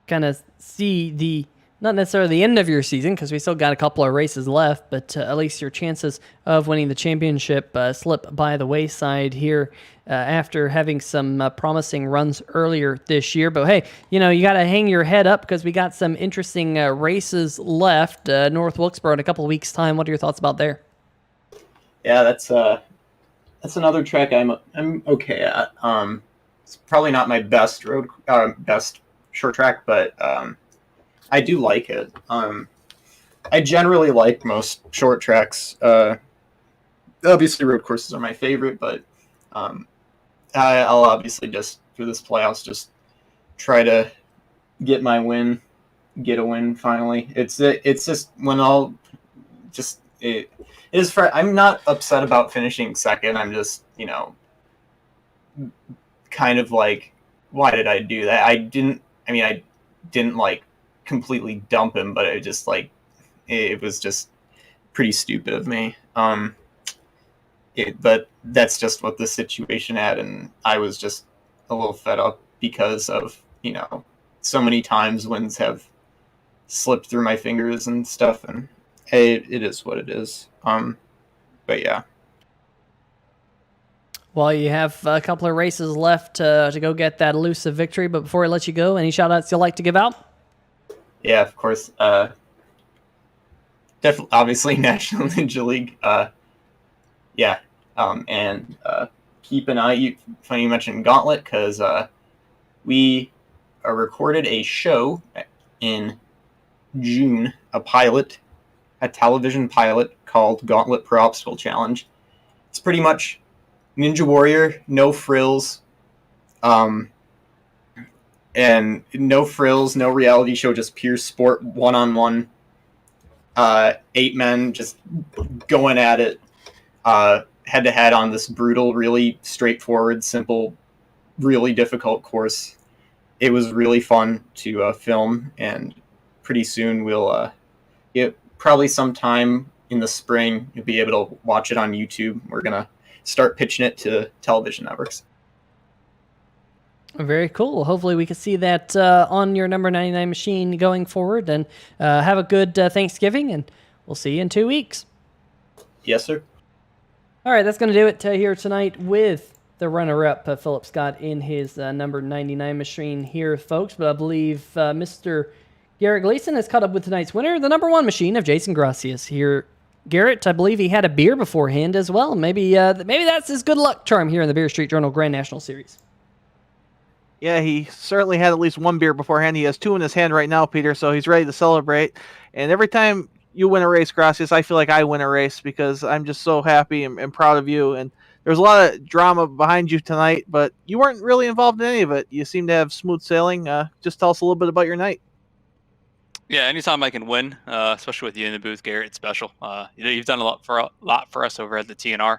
kind of see the not necessarily the end of your season because we still got a couple of races left, but at least your chances of winning the championship slip by the wayside here after having some promising runs earlier this year. But hey, you got to hang your head up because we got some interesting races left. North Wilkesboro in a couple of weeks' time. What are your thoughts about there? Yeah, that's another track I'm okay at. It's probably not my best best short track, but I do like it. I generally like most short tracks. Obviously, road courses are my favorite, but I'll obviously just through this playoffs just try to get a win finally. It's just when I'll just it is for. I'm not upset about finishing second. I'm just kind of like, why did I do that? I didn't like completely dump him, but it just like it was just pretty stupid of me. But that's just what the situation had, and I was just a little fed up because of so many times wins have slipped through my fingers and stuff, and hey, it is what it is. But yeah. Well, you have a couple of races left to go get that elusive victory, but before I let you go, any shout-outs you'd like to give out? Yeah, of course. Definitely, obviously, National Ninja League. Yeah, and keep an eye. Funny you mentioned Gauntlet because we recorded a show in June, a television pilot called Gauntlet Pro Obstacle Challenge. It's pretty much Ninja Warrior, no frills, and no frills, no reality show, just pure sport, one-on-one, 8 men just going at it, head-to-head on this brutal, really straightforward, simple, really difficult course. It was really fun to film, and pretty soon we'll probably sometime in the spring you'll be able to watch it on YouTube. We're gonna start pitching it to television networks. Very cool. Hopefully we can see that on your number 99 machine going forward. And have a good Thanksgiving, and we'll see you in 2 weeks. Yes, sir. All right, that's going to do it here tonight with the runner-up, Philip Scott, in his number 99 machine here, folks. But I believe Mr. Garrett Gleason has caught up with tonight's winner, the number 1 machine of Jason Gracias here. Garrett, I believe he had a beer beforehand as well. Maybe that's his good luck charm here in the Beer Street Journal Grand National Series. Yeah, he certainly had at least one beer beforehand. He has 2 in his hand right now, Peter, so he's ready to celebrate. And every time you win a race, Gracias, I feel like I win a race because I'm just so happy and proud of you. And there's a lot of drama behind you tonight, but you weren't really involved in any of it. You seem to have smooth sailing. Just tell us a little bit about your night. Yeah, anytime I can win, especially with you in the booth, Garrett, it's special. You've done a lot for us over at the TNR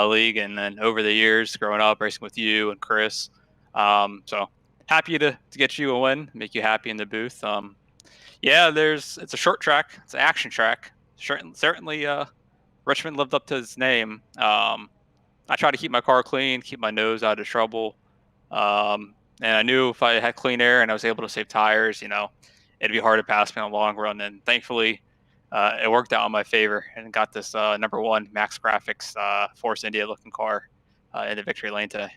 league, and then over the years growing up racing with you and Chris. So happy to get you a win, make you happy in the booth. Yeah, it's a short track, it's an action track. Certainly, Richmond lived up to his name. I try to keep my car clean, keep my nose out of trouble. And I knew if I had clean air and I was able to save tires, it'd be hard to pass me on the long run. And thankfully, it worked out in my favor and got this number 1 MaxGrafix Force India looking car in the victory lane today.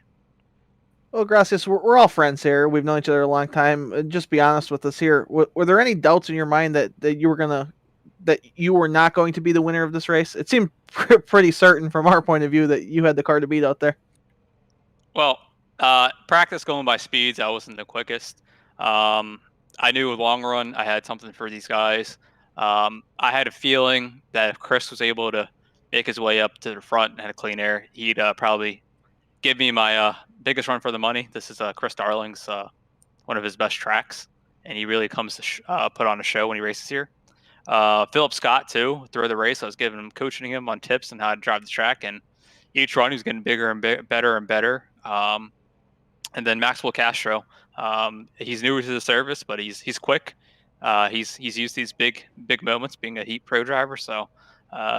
Well, Gracias, we're all friends here. We've known each other a long time. Just be honest with us here. Were there any doubts in your mind that you were not going to be the winner of this race? It seemed pretty certain from our point of view that you had the car to beat out there. Well, practice going by speeds, I wasn't the quickest. I knew long run I had something for these guys. I had a feeling that if Chris was able to make his way up to the front and had a clean air, he'd probably give me my biggest run for the money. This is Chris Darling's one of his best tracks, and he really comes to put on a show when he races here. Philip Scott, too, through the race, I was coaching him on tips on how to drive the track, and each run he was getting bigger and better and better. And then Maxwell Castro, he's newer to the service, but he's quick. He's used these big moments being a heat pro driver, so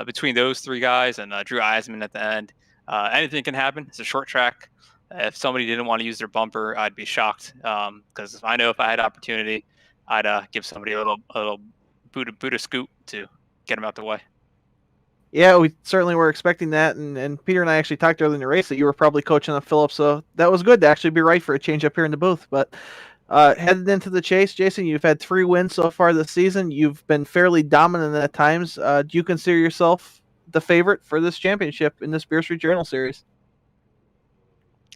between those three guys and Drew Eisman at the end, anything can happen. It's a short track. If somebody didn't want to use their bumper, I'd be shocked, because I know if I had opportunity, I'd give somebody a little boot a scoot to get them out the way. Yeah, we certainly were expecting that, and Peter and I actually talked earlier in the race that you were probably coaching up Phillips, so that was good to actually be right for a change up here in the booth. But headed into the chase, Jason, you've had 3 wins so far this season. You've been fairly dominant at times. Do you consider yourself the favorite for this championship in this Beer Street Journal series?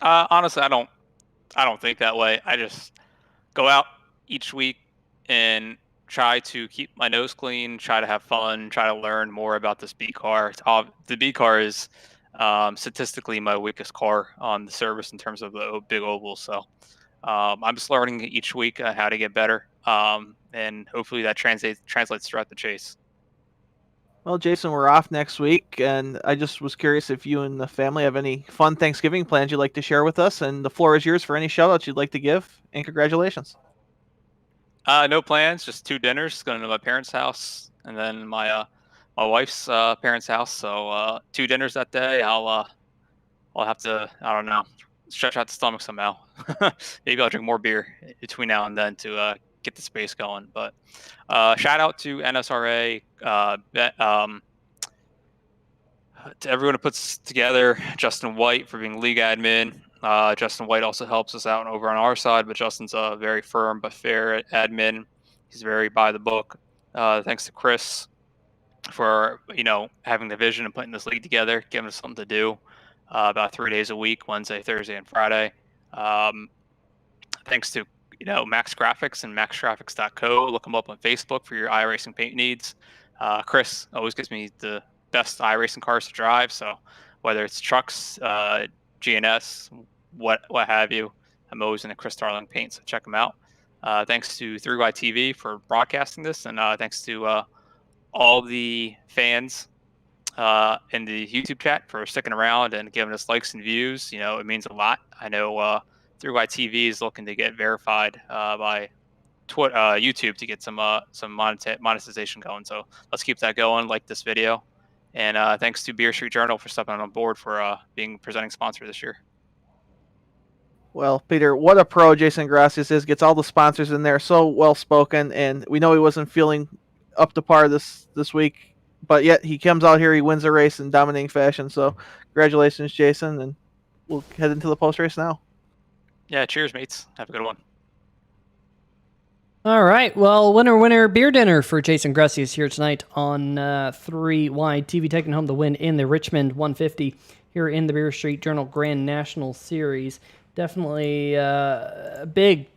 Honestly, I don't think that way. I just go out each week and try to keep my nose clean, try to have fun, try to learn more about this B car. The B car is statistically my weakest car on the service in terms of the big oval. So I'm just learning each week how to get better, and hopefully that translates throughout the chase. Well, Jason, we're off next week, and I just was curious if you and the family have any fun Thanksgiving plans you'd like to share with us, and the floor is yours for any shout-outs you'd like to give, and congratulations. No plans, just 2 dinners, going to my parents' house, and then my wife's parents' house. So 2 dinners that day. I'll have to, I don't know, stretch out the stomach somehow. Maybe I'll drink more beer between now and then to get the space going. But shout out to NSRA, to everyone who puts together, Justin White for being league admin. Justin White also helps us out over on our side, but Justin's a very firm but fair admin. He's very by the book. Thanks to Chris for having the vision and putting this league together, giving us something to do about 3 days a week, Wednesday, Thursday, and Friday. Thanks to MaxGrafix and MaxGrafix.co. Look them up on Facebook for your iRacing paint needs. Chris always gives me the best iRacing cars to drive, so whether it's trucks, GNS, what have you, I'm always in a Chris Darling paint, so check them out. Thanks to 3Y TV for broadcasting this, and thanks to all the fans in the YouTube chat for sticking around and giving us likes and views. It means a lot. I know 3Y TV is looking to get verified by YouTube to get some monetization going. So let's keep that going. Like this video, and thanks to Beer Street Journal for stepping on board for being presenting sponsor this year. Well, Peter, what a pro Jason Gracias is. Gets all the sponsors in there, so well spoken, and we know he wasn't feeling up to par this week, but yet he comes out here, he wins the race in dominating fashion. So congratulations, Jason, and we'll head into the post race now. Yeah, cheers, mates. Have a good one. All right, well, winner, beer dinner for Jason Gracias here tonight on 3Y TV, taking home the win in the Richmond 150 here in the Beer Street Journal Grand National Series. Definitely big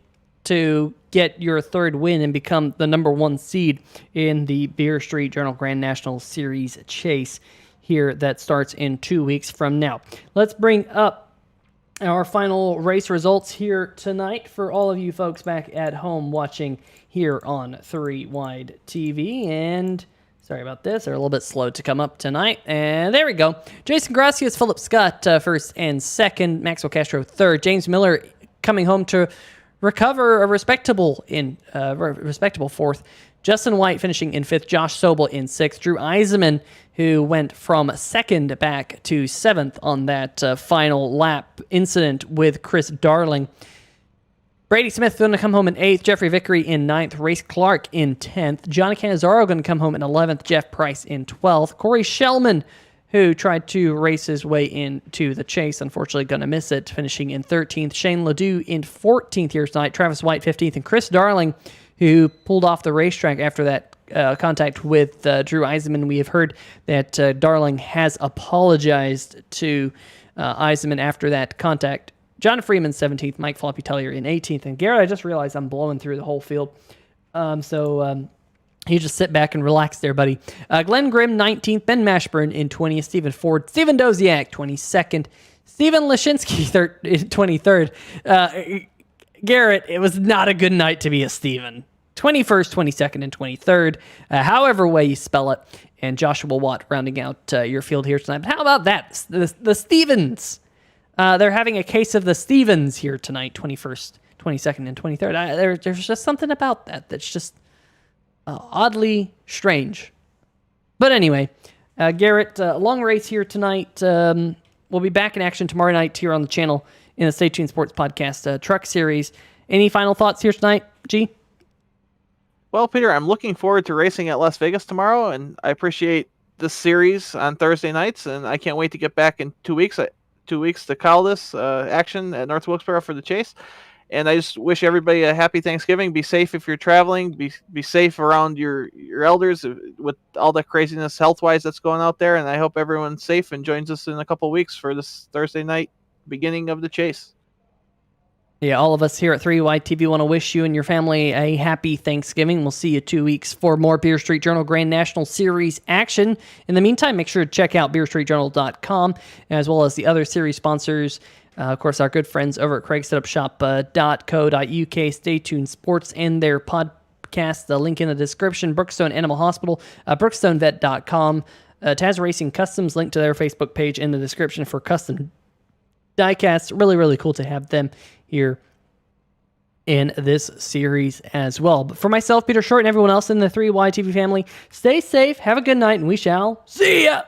to get your 3rd win and become the number 1 seed in the Beer Street Journal Grand National Series chase here that starts in 2 weeks from now. Let's bring up our final race results here tonight for all of you folks back at home watching here on 3Y TV. And sorry about this, they're a little bit slow to come up tonight. And there we go. Jason Gracias, Philip Scott, 1st and 2nd. Maxwell Castro, 3rd. James Miller coming home to recover a respectable 4th. Justin White finishing in 5th. Josh Sobel in 6th. Drew Eisenman, who went from 2nd back to 7th on that final lap incident with Chris Darling. Brady Smith going to come home in 8th. Jeffrey Vickery in 9th. Race Clark in 10th. Johnny Cannizzaro going to come home in 11th. Jeff Price in 12th. Corey Shellman, who tried to race his way into the chase, unfortunately going to miss it, finishing in 13th. Shane Ledoux in 14th here tonight. Travis White 15th. And Chris Darling, who pulled off the racetrack after that contact with Drew Eisenman. We have heard that Darling has apologized to Eisenman after that contact. John Freeman, 17th. Mike Floppy Tellier in 18th. And Garrett, I just realized I'm blowing through the whole field. So you just sit back and relax there, buddy. Glenn Grimm, 19th. Ben Mashburn in 20th. Stephen Ford. Stephen Doziak, 22nd. Stephen Lashinsky, 23rd. Garrett, it was not a good night to be a Stephen. 21st, 22nd, and 23rd. However way you spell it. And Joshua Watt rounding out your field here tonight. But how about that? The Stevens. They're having a case of the Stevens here tonight, 21st, 22nd, and 23rd. There's just something about that that's just oddly strange. But anyway, Garrett, long race here tonight. We'll be back in action tomorrow night here on the channel in the Stay Tuned Sports Podcast Truck Series. Any final thoughts here tonight, G? Well, Peter, I'm looking forward to racing at Las Vegas tomorrow, and I appreciate this series on Thursday nights, and I can't wait to get back in 2 weeks. 2 weeks to call this action at North Wilkesboro for the chase. And I just wish everybody a happy Thanksgiving. Be safe if you're traveling. Be safe around your elders with all the craziness health-wise that's going out there. And I hope everyone's safe and joins us in a couple weeks for this Thursday night beginning of the chase. Yeah, all of us here at 3Y TV want to wish you and your family a happy Thanksgiving. We'll see you 2 weeks for more Beer Street Journal Grand National Series action. In the meantime, make sure to check out beerstreetjournal.com as well as the other series sponsors. Of course, our good friends over at craigsetupshop.co.uk, Stay Tuned Sports, and their podcast. The link in the description. Brookstone Animal Hospital, brookstonevet.com. Taz Racing Customs, link to their Facebook page in the description for custom diecasts. Really, really cool to have them here in this series as well. But for myself, Peter Short, and everyone else in the 3Y TV family, stay safe, have a good night, and we shall see ya!